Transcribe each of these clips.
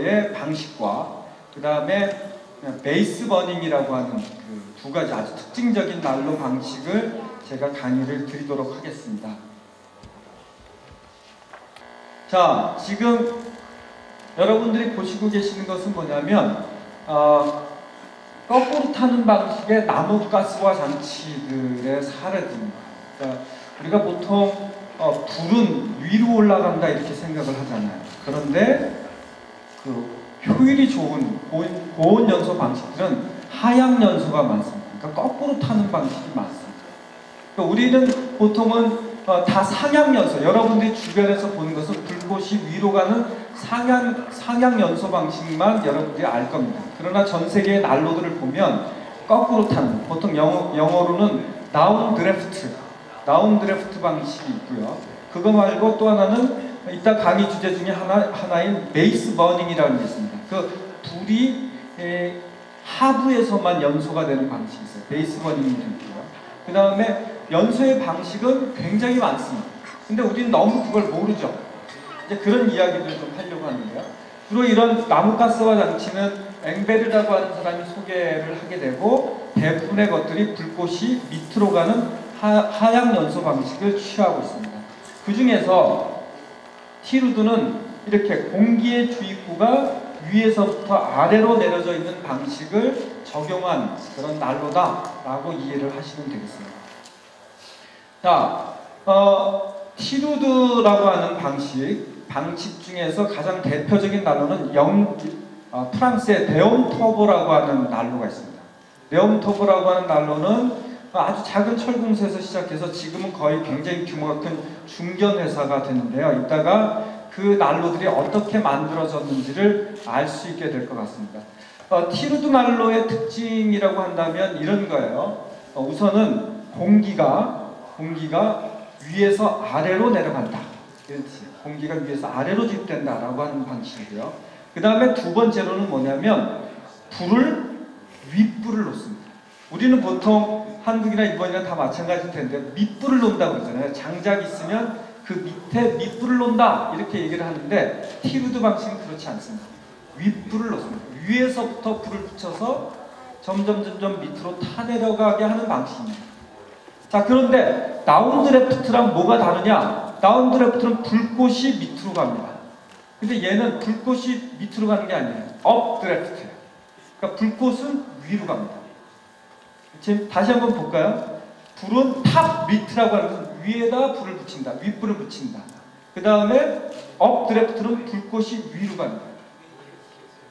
난로의 방식과 그 다음에 베이스 버닝이라고 하는 그 두 가지 아주 특징적인 난로 방식을 제가 강의를 드리도록 하겠습니다. 자, 지금 여러분들이 보시고 계시는 것은 뭐냐면 거꾸로 타는 방식의 나무가스화 장치들의 사례입니다. 그러니까 우리가 보통 불은 위로 올라간다 이렇게 생각을 하잖아요. 그런데 그 효율이 좋은 고온 연소 방식들은 하향 연소가 많습니다. 그러니까 거꾸로 타는 방식이 많습니다. 그러니까 우리는 보통은 다 상향 연소, 여러분들이 주변에서 보는 것은 불꽃이 위로 가는 상향 연소 방식만 여러분들이 알 겁니다. 그러나 전 세계의 난로들을 보면 거꾸로 타는, 보통 영어로는 다운 드래프트 방식이 있고요. 그거 말고 또 하나는 이따 강의 주제 중에 하나인 베이스 버닝이라는 게 있습니다. 그 불이 하부에서만 연소가 되는 방식이 있어요. 베이스 버닝이 있고요. 그 다음에 연소의 방식은 굉장히 많습니다. 근데 우리는 너무 그걸 모르죠. 이제 그런 이야기들을 좀 하려고 하는데요. 주로 이런 나무가스화 장치는 앵베르라고 하는 사람이 소개를 하게 되고, 대부분의 것들이 불꽃이 밑으로 가는 하향 연소 방식을 취하고 있습니다. 그 중에서 티루드는 이렇게 공기의 주입구가 위에서부터 아래로 내려져 있는 방식을 적용한 그런 난로다라고 이해를 하시면 되겠습니다. 자, 티루드라고 하는 방식 중에서 가장 대표적인 난로는 프랑스의 데옴토브라고 하는 난로가 있습니다. 데옴토브라고 하는 난로는 아주 작은 철공소에서 시작해서 지금은 거의 굉장히 규모가 큰 중견회사가 되는데요. 이따가 그 난로들이 어떻게 만들어졌는지를 알 수 있게 될 것 같습니다. 티루드 난로의 특징이라고 한다면 이런 거예요. 우선은 공기가 위에서 아래로 내려간다. 공기가 위에서 아래로 주입된다라고 하는 방식이고요. 그 다음에 두 번째로는 뭐냐면 불을 윗불을 놓습니다. 우리는 보통 한국이나 일본이나 다 마찬가지일 텐데 밑불을 놓는다고 그러잖아요. 장작이 있으면 그 밑에 밑불을 놓는다 이렇게 얘기를 하는데 티루드 방식은 그렇지 않습니다. 윗불을 놓습니다. 위에서부터 불을 붙여서 점점 밑으로 타내려가게 하는 방식입니다. 자, 그런데 다운드래프트랑 뭐가 다르냐? 다운드래프트는 불꽃이 밑으로 갑니다. 근데 얘는 불꽃이 밑으로 가는 게 아니에요. 업드래프트예요. 그러니까 불꽃은 위로 갑니다. 지금 다시 한번 볼까요? 불은 탑 리트라고 하는 것은 위에다 불을 붙인다. 윗불을 붙인다. 그 다음에 업드래프트는 불꽃이 위로 갑니다.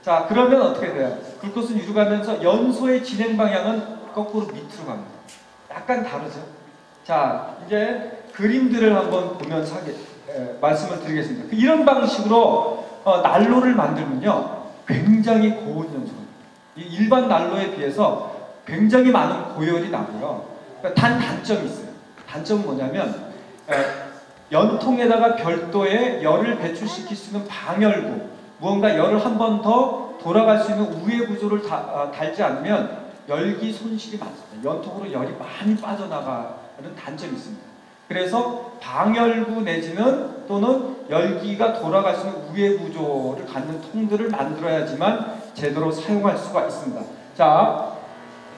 자, 그러면 어떻게 돼요? 불꽃은 위로 가면서 연소의 진행 방향은 거꾸로 밑으로 갑니다. 약간 다르죠? 자, 이제 그림들을 한번 보면서 말씀을 드리겠습니다. 이런 방식으로 난로를 만들면요 굉장히 고온 연소입니다. 일반 난로에 비해서 굉장히 많은 고열이 나고요. 그러니까 단점이 있어요. 단점은 뭐냐면 연통에다가 별도의 열을 배출시킬 수 있는 방열구, 무언가 열을 한 번 더 돌아갈 수 있는 우회 구조를 달지 않으면 열기 손실이 많습니다. 연통으로 열이 많이 빠져나가는 단점이 있습니다. 그래서 방열구 내지는 또는 열기가 돌아갈 수 있는 우회 구조를 갖는 통들을 만들어야지만 제대로 사용할 수가 있습니다. 자,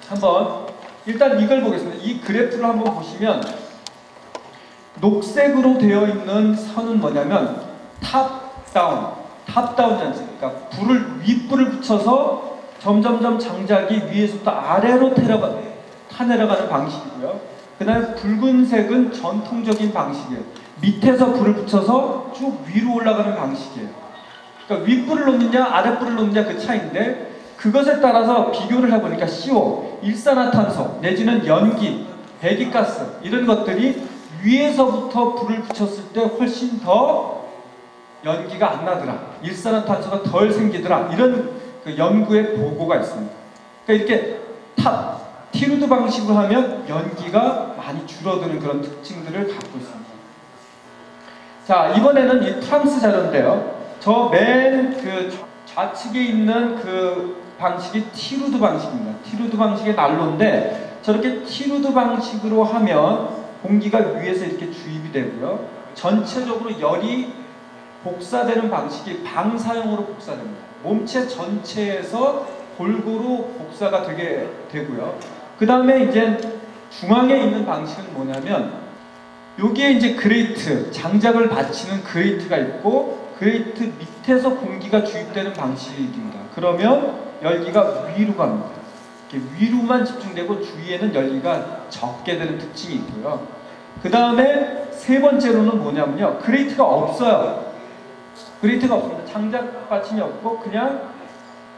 한번 일단 이걸 보겠습니다. 이 그래프를 한번 보시면 녹색으로 되어 있는 선은 뭐냐면 탑다운 장치. 그러니까 윗불을 붙여서 점점점 장작이 위에서부터 아래로 타내려가는 방식이고요. 그 다음에 붉은색은 전통적인 방식이에요. 밑에서 불을 붙여서 쭉 위로 올라가는 방식이에요. 그러니까 윗불을 놓느냐 아랫불을 놓느냐 그 차이인데, 그것에 따라서 비교를 해보니까 CO, 일산화탄소 내지는 연기, 배기가스 이런 것들이 위에서부터 불을 붙였을 때 훨씬 더 연기가 안 나더라, 일산화탄소가 덜 생기더라, 이런 그 연구의 보고가 있습니다. 그러니까 이렇게 티루드 방식으로 하면 연기가 많이 줄어드는 그런 특징들을 갖고 있습니다. 자, 이번에는 이 프랑스 자료인데요. 저 맨 그 좌측에 있는 그 방식이 티루드 방식입니다. 티루드 방식의 난로인데, 저렇게 티루드 방식으로 하면 공기가 위에서 이렇게 주입이 되고요. 전체적으로 열이 복사되는 방식이 방사형으로 복사됩니다. 몸체 전체에서 골고루 복사가 되게 되고요. 그 다음에 이제 중앙에 있는 방식은 뭐냐면 여기에 이제 그레이트, 장작을 받치는 그레이트가 있고 그레이트 밑에서 공기가 주입되는 방식입니다. 그러면 열기가 위로 갑니다. 이렇게 위로만 집중되고 주위에는 열기가 적게 되는 특징이 있고요. 그 다음에 세 번째로는 뭐냐면요. 그레이트가 없어요. 그레이트가 없습니다. 장작 받침이 없고 그냥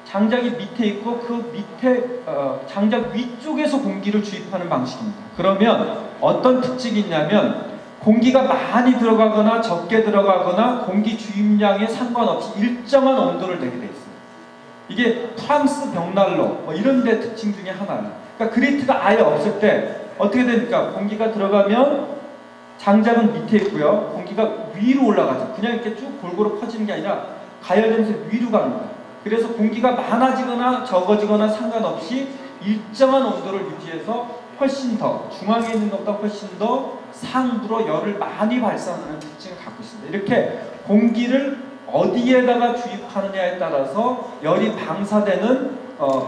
장작이 밑에 있고 그 밑에 장작 위쪽에서 공기를 주입하는 방식입니다. 그러면 어떤 특징이 있냐면 공기가 많이 들어가거나 적게 들어가거나 공기 주입량에 상관없이 일정한 온도를 내게 돼 있어요. 이게 프랑스 벽난로 뭐 이런 데 특징 중에 하나예요. 그러니까 그레이트가 아예 없을 때 어떻게 됩니까? 공기가 들어가면 장작은 밑에 있고요. 공기가 위로 올라가죠. 그냥 이렇게 쭉 골고루 퍼지는 게 아니라 가열되면서 위로 갑니다. 그래서 공기가 많아지거나 적어지거나 상관없이 일정한 온도를 유지해서 훨씬 더 중앙에 있는 것보다 훨씬 더 상부로 열을 많이 발산하는 특징을 갖고 있습니다. 이렇게 공기를 어디에다가 주입하느냐에 따라서 열이 방사되는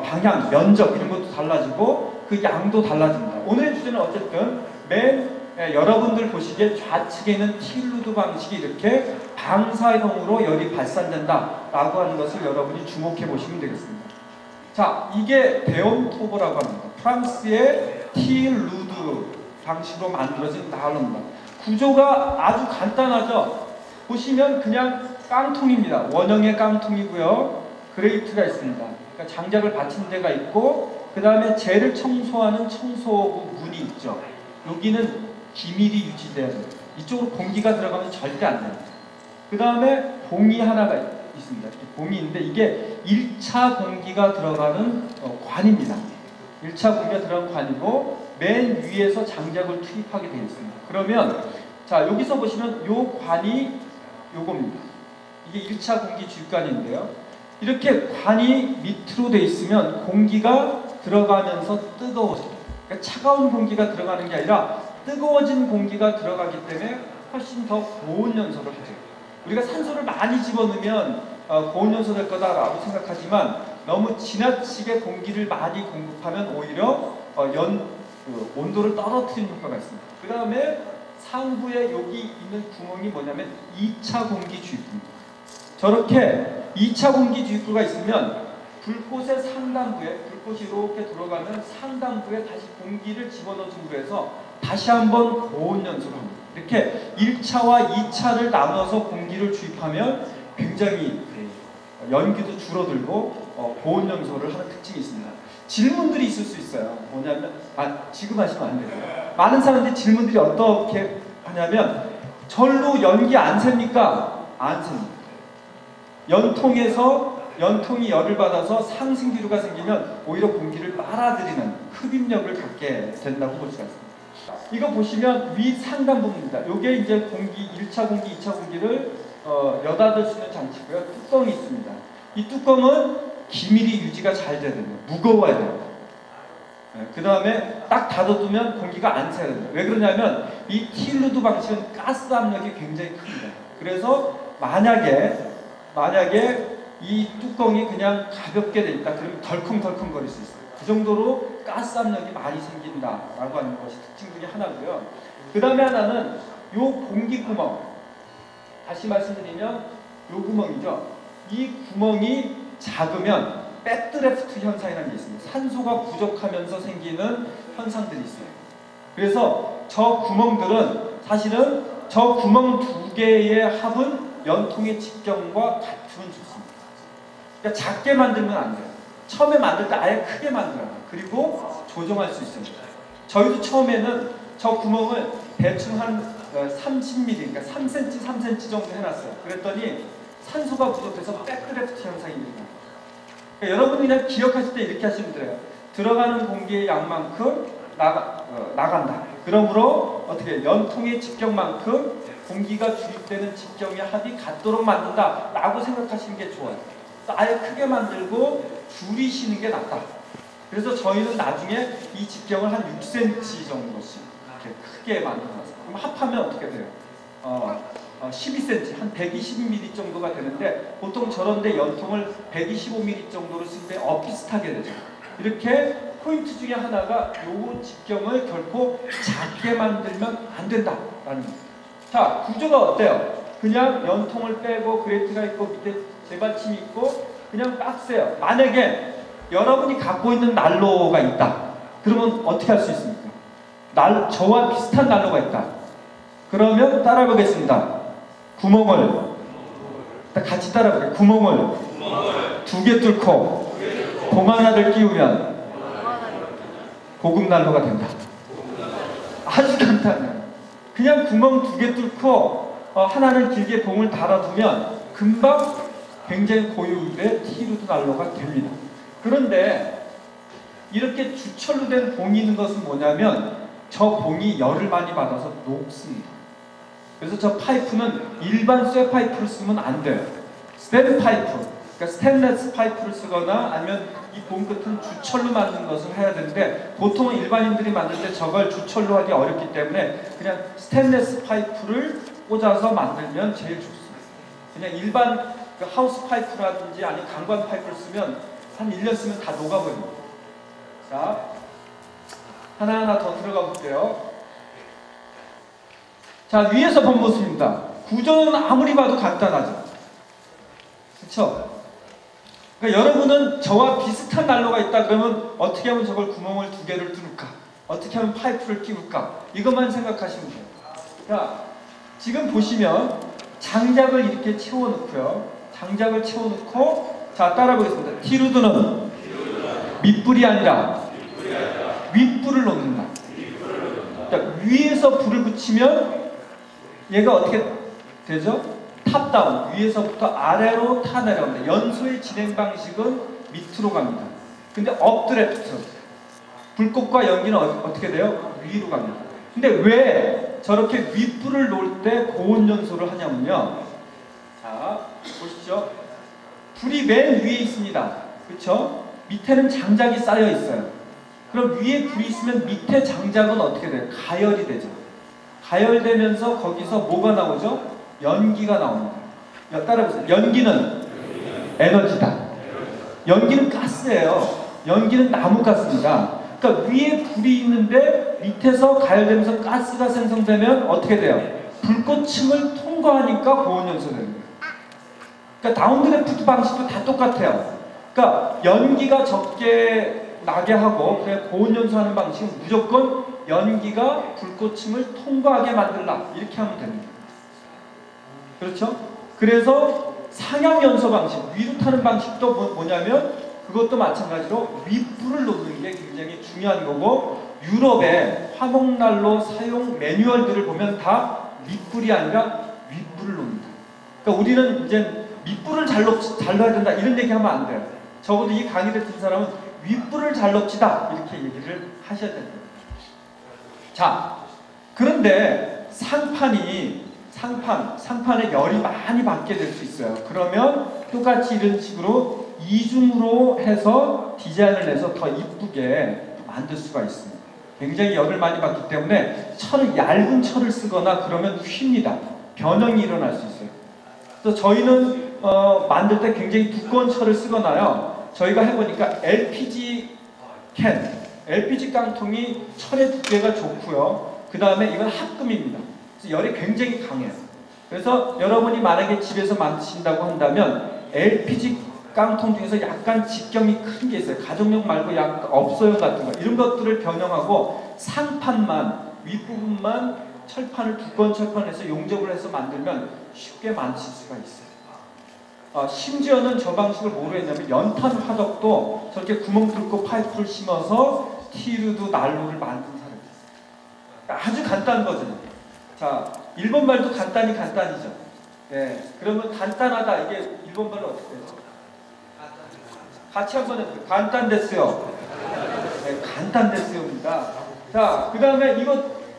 방향, 면적 이런 것도 달라지고 그 양도 달라집니다. 오늘의 주제는 어쨌든 여러분들 보시기에 좌측에 있는 틸루드 방식이 이렇게 방사형으로 열이 발산된다라고 하는 것을 여러분이 주목해 보시면 되겠습니다. 자, 이게 데온토브라고 합니다. 프랑스의 틸루드 방식으로 만들어진 난로입니다. 구조가 아주 간단하죠. 보시면 그냥 깡통입니다. 원형의 깡통이고요. 그레이트가 있습니다. 그러니까 장작을 받친 데가 있고 그 다음에 재를 청소하는 청소부 문이 있죠. 여기는 기밀이 유지돼야 돼요. 이쪽으로 공기가 들어가면 절대 안 됩니다. 그 다음에 봉이 하나가 있습니다. 봉이 있는데 이게 1차 공기가 들어가는 관입니다. 1차 공기가 들어가는 관이고 맨 위에서 장작을 투입하게 되어 있습니다. 그러면 자 여기서 보시면 요 관이 요겁니다. 이게 1차 공기 주입관인데요. 이렇게 관이 밑으로 되어 있으면 공기가 들어가면서 뜨거워집니다. 그러니까 차가운 공기가 들어가는 게 아니라 뜨거워진 공기가 들어가기 때문에 훨씬 더 고온 연소를 하죠. 우리가 산소를 많이 집어넣으면 고온 연소 될 거다라고 생각하지만 너무 지나치게 공기를 많이 공급하면 오히려 온도를 떨어뜨리는 효과가 있습니다. 그 다음에 상부에 여기 있는 구멍이 뭐냐면 2차 공기 주입구입니다. 저렇게 2차 공기 주입구가 있으면 불꽃의 상단부에 불꽃이 이렇게 들어가면 상단부에 다시 공기를 집어넣은 상부에서 다시 한번 고온 연소를 합니다. 이렇게 1차와 2차를 나눠서 공기를 주입하면 굉장히 연기도 줄어들고 고온 연소를 하는 특징이 있습니다. 질문들이 있을 수 있어요. 뭐냐면 지금 하시면 안 돼요. 많은 사람들이 질문들이 어떻게 하냐면 절로 연기 안 셉니까? 안 셉니다. 연통이 열을 받아서 상승기류가 생기면 오히려 공기를 빨아들이는 흡입력을 갖게 된다고 볼 수가 있습니다. 이거 보시면 위 상단부입니다. 이게 이제 공기 1차 공기, 2차 공기를 여닫을 수 있는 장치고요. 뚜껑이 있습니다. 이 뚜껑은 기밀이 유지가 잘 돼야 됩니다. 무거워야 돼요. 그 다음에 딱 닫아두면 공기가 안 새야 됩니다. 왜 그러냐면 이 틸루드 방식은 가스 압력이 굉장히 큽니다. 그래서 만약에 이 뚜껑이 그냥 가볍게 돼 있다 그러면 덜컹덜컹 거릴 수 있어요. 그 정도로 가스 압력이 많이 생긴다라고 하는 것이 특징 중에 하나고요. 그 다음에 하나는 요 공기 구멍, 다시 말씀드리면 요 구멍이죠. 이 구멍이 작으면 백드래프트 현상이라는 게 있습니다. 산소가 부족하면서 생기는 현상들이 있어요. 그래서 저 구멍들은 사실은 저 구멍 두 개의 합은 연통의 직경과 같으면 좋습니다. 그러니까 작게 만들면 안 돼요. 처음에 만들 때 아예 크게 만들어요. 그리고 조정할 수 있습니다. 저희도 처음에는 저 구멍을 대충 한 30mm, 그러니까 3cm, 3cm 정도 해놨어요. 그랬더니 산소가 부족해서 백드래프트 현상이 일어나요. 그러니까 여러분이 그냥 기억하실 때 이렇게 하시면 돼요. 들어가는 공기의 양만큼 나간다. 그러므로 어떻게 연통의 직경만큼 공기가 주입되는 직경의 합이 같도록 만든다 라고 생각하시는 게 좋아요. 아예 크게 만들고 줄이시는 게 낫다. 그래서 저희는 나중에 이 직경을 한 6cm 정도씩 이렇게 크게 만들어놨어요. 그럼 합하면 어떻게 돼요? 12cm, 한 120mm 정도가 되는데 보통 저런데 연통을 125mm 정도로 쓰는데 비슷하게 되죠. 이렇게 포인트 중에 하나가 요 직경을 결코 작게 만들면 안 된다라는 겁니다. 자, 구조가 어때요? 그냥 연통을 빼고 그레이트가 있고 밑에 재받침이 있고 그냥 박스예요. 만약에 여러분이 갖고 있는 난로가 있다. 그러면 어떻게 할 수 있습니까? 저와 비슷한 난로가 있다. 그러면 따라 보겠습니다. 구멍을 같이 따라 볼게요. 구멍을 2개 뚫고 봉 하나를 끼우면 고급 난로가 된다. 아주 간단해요. 그냥 구멍 2개 뚫고 하나는 길게 봉을 달아두면 금방 굉장히 고유의 티루드 난로가 됩니다. 그런데 이렇게 주철로 된 봉이 있는 것은 뭐냐면 저 봉이 열을 많이 받아서 녹습니다. 그래서 저 파이프는 일반 쇠 파이프를 쓰면 안 돼요. 스텐 파이프, 그러니까 스테인리스 파이프를 쓰거나 아니면 이 봉 끝은 주철로 만든 것을 해야 되는데 보통은 일반인들이 만들 때 저걸 주철로 하기 어렵기 때문에 그냥 스테인리스 파이프를 꽂아서 만들면 제일 좋습니다. 그냥 일반 하우스 파이프라든지 아니면 강관 파이프를 쓰면 한 1년 쓰면 다 녹아버립니다. 자, 하나하나 더 들어가 볼게요. 자, 위에서 본 모습입니다. 구조는 아무리 봐도 간단하죠. 그렇죠? 그러니까 여러분은 저와 비슷한 난로가 있다 그러면 어떻게 하면 저걸 구멍을 2개를 뚫을까? 어떻게 하면 파이프를 끼울까? 이것만 생각하시면 돼요. 자, 지금 보시면 장작을 이렇게 채워놓고요. 장작을 채워놓고 자, 따라 보겠습니다. 티루드는 밑불이 아니라 윗불을 놓는다. 자, 위에서 불을 붙이면 얘가 어떻게 되죠? 탑다운, 위에서부터 아래로 타 내려갑니다. 연소의 진행 방식은 밑으로 갑니다. 근데 업드래프트, 불꽃과 연기는 어떻게 돼요? 위로 갑니다. 근데 왜 저렇게 윗불을 놓을 때 고온 연소를 하냐면요. 자, 보시죠. 불이 맨 위에 있습니다. 그렇죠? 밑에는 장작이 쌓여 있어요. 그럼 위에 불이 있으면 밑에 장작은 어떻게 돼요? 가열이 되죠. 가열되면서 거기서 뭐가 나오죠? 연기가 나옵니다. 따라해보세요. 연기는 에너지다. 연기는 가스예요. 연기는 나무가스입니다. 그러니까 위에 불이 있는데 밑에서 가열되면서 가스가 생성되면 어떻게 돼요? 불꽃층을 통과하니까 고온연소되는 거예요. 그러니까 다운드래프트 방식도 다 똑같아요. 그러니까 연기가 적게 나게 하고 그래 고온연소하는 방식은 무조건 연기가 불꽃층을 통과하게 만들라 이렇게 하면 됩니다. 그렇죠? 그래서 상향연소 방식, 위로 타는 방식도 뭐냐면 그것도 마찬가지로 윗불을 놓는 게 굉장히 중요한 거고 유럽의 화목난로 사용 매뉴얼들을 보면 다 밑불이 아니라 윗불을 놓는다. 그러니까 우리는 이제 밑불을 잘 넣어야 된다 이런 얘기하면 안 돼요. 적어도 이 강의를 듣는 사람은 윗불을 잘 넣읍시다 이렇게 얘기를 하셔야 됩니다. 자, 그런데 상판에 열이 많이 받게 될 수 있어요. 그러면 똑같이 이런 식으로 이중으로 해서 디자인을 해서 더 이쁘게 만들 수가 있습니다. 굉장히 열을 많이 받기 때문에 얇은 철을 쓰거나 그러면 휩니다. 변형이 일어날 수 있어요. 그래서 저희는 만들 때 굉장히 두꺼운 철을 쓰거나요. 저희가 해보니까 LPG 깡통이 철의 두께가 좋고요. 그 다음에 이건 합금입니다. 그래서 열이 굉장히 강해요. 그래서 여러분이 만약에 집에서 만드신다고 한다면 LPG 깡통 중에서 약간 직경이 큰 게 있어요. 가정용 말고 약간 업소용 같은 거 이런 것들을 변형하고 상판만 윗부분만 철판을 두꺼운 철판에서 용접을 해서 만들면 쉽게 만드실 수가 있어요. 심지어는 저 방식을 뭐로 했냐면 연탄 화덕도 저렇게 구멍 뚫고 파이프를 심어서 티루드 난로를 만든 사람이 있어요. 아주 간단한 거잖아요. 자, 일본 말도 간단이죠. 네, 그러면 간단하다 이게 일본 말로 어떻게 되죠? 같이 한번 해볼게요. 간단데스요. 네, 간단데스요입니다. 자, 그 다음에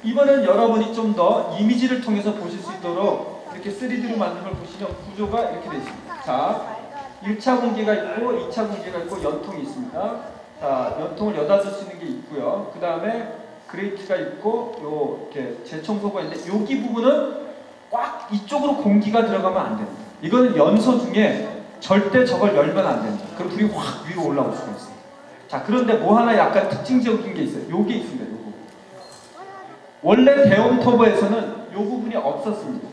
이번엔 여러분이 좀 더 이미지를 통해서 보실 수 있도록 이렇게 3D로 만든 걸 보시면 구조가 이렇게 되어 있습니다. 자, 1차 공기가 있고 2차 공기가 있고 연통이 있습니다. 자, 연통을 여닫을 수 있는 게 있고요. 그 다음에 그레이트가 있고 이렇게 재청소가 있는데 여기 부분은 꽉 이쪽으로 공기가 들어가면 안 됩니다. 이거는 연소 중에 절대 저걸 열면 안 됩니다. 그럼 불이 확 위로 올라올 수가 있어요. 자, 그런데 뭐 하나 약간 특징적인 게 있어요. 요게 있습니다. 요거. 원래 대온 터보에서는 요 부분이 없었습니다.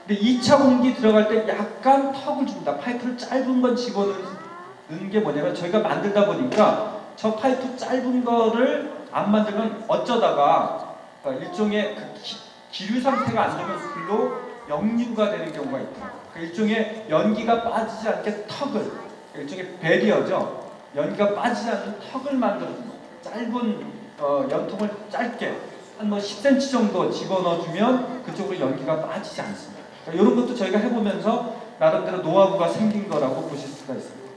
근데 2차 공기 들어갈 때 약간 턱을 줍니다. 파이프를 짧은 건 집어넣는 게 뭐냐면 저희가 만들다 보니까 저 파이프 짧은 거를 안 만들면 어쩌다가 일종의 그 기류 상태가 안 되면 불로 역류가 되는 경우가 있더라고요. 일종의 연기가 빠지지 않게 턱을, 일종의 배리어죠. 연기가 빠지지 않는 턱을 만들어줍니다. 짧은 연통을 짧게 한 뭐 10cm 정도 집어넣어주면 그쪽으로 연기가 빠지지 않습니다. 이런 것도 저희가 해보면서 나름대로 노하우가 생긴 거라고 보실 수가 있습니다.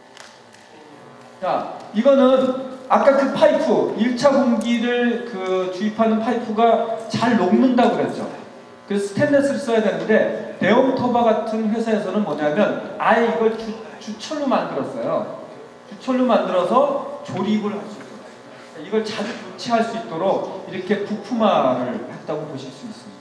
자, 이거는 아까 그 파이프, 1차 공기를 주입하는 파이프가 잘 녹는다고 그랬죠. 그래서 스테인레스를 써야 되는데 대형 터보 같은 회사에서는 뭐냐면 아예 이걸 주철로 만들었어요. 주철로 만들어서 조립을 할 수 있어요. 이걸 자주 교체할 수 있도록 이렇게 부품화를 했다고 보실 수 있습니다.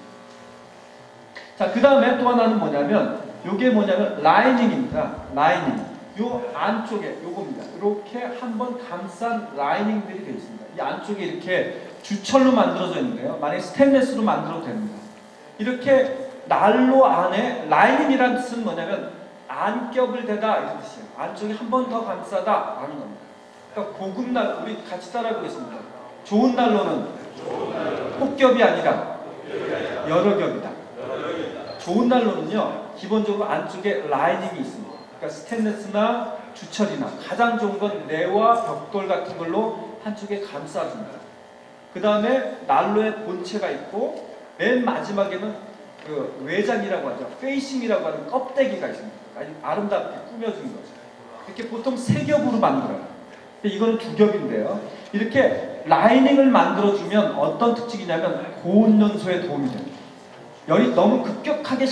자, 그 다음에 또 하나는 뭐냐면 요게 뭐냐면 라이닝입니다. 라이닝. 요 안쪽에 요겁니다. 이렇게 한번 감싼 라이닝들이 되어 있습니다. 이 안쪽에 이렇게 주철로 만들어져 있는데요. 만약에 스테인레스로 만들어도 됩니다. 이렇게 난로 안에 라이닝이라는 뜻은 뭐냐면 안겹을 대다 이런 뜻이에요. 안쪽에 한 번 더 감싸다 라는 겁니다. 그러니까 고급 난로, 우리 같이 따라해보겠습니다. 좋은 난로는 폭겹이 아니라 여러 겹이다. 좋은 난로는요, 기본적으로 안쪽에 라이닝이 있습니다. 그러니까 스테인레스나 주철이나 가장 좋은 건 내와 벽돌 같은 걸로 한쪽에 감싸줍니다. 그 다음에 난로의 본체가 있고 맨 마지막에는 그 외장이라고 하죠. 페이싱이라고 하는 껍데기가 있습니다. 아주 아름답게 꾸며주는 거죠. 이렇게 보통 세 겹으로 만들어요. 이거는 두 겹인데요. 이렇게 라이닝을 만들어주면 어떤 특징이냐면 고온 연소에 도움이 됩니다. 열이 너무 급격하게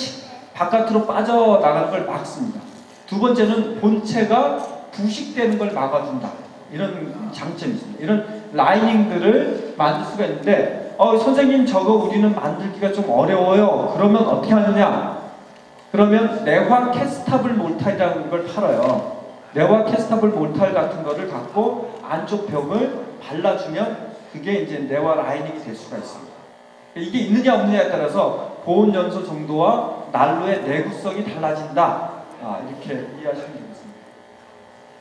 바깥으로 빠져나가는 걸 막습니다. 두 번째는 본체가 부식되는 걸 막아준다. 이런 장점이 있습니다. 이런 라이닝들을 만들 수가 있는데 선생님 저거 우리는 만들기가 좀 어려워요. 그러면 어떻게 하느냐? 그러면 내화 캐스타블 몰타이라는 걸 팔아요. 내화 캐스타블 몰타일 같은 거를 갖고 안쪽 벽을 발라주면 그게 이제 내화 라이닝이 될 수가 있습니다. 이게 있느냐 없느냐에 따라서 보온 연소 정도와 난로의 내구성이 달라진다. 이렇게 이해하시면 되겠습니다.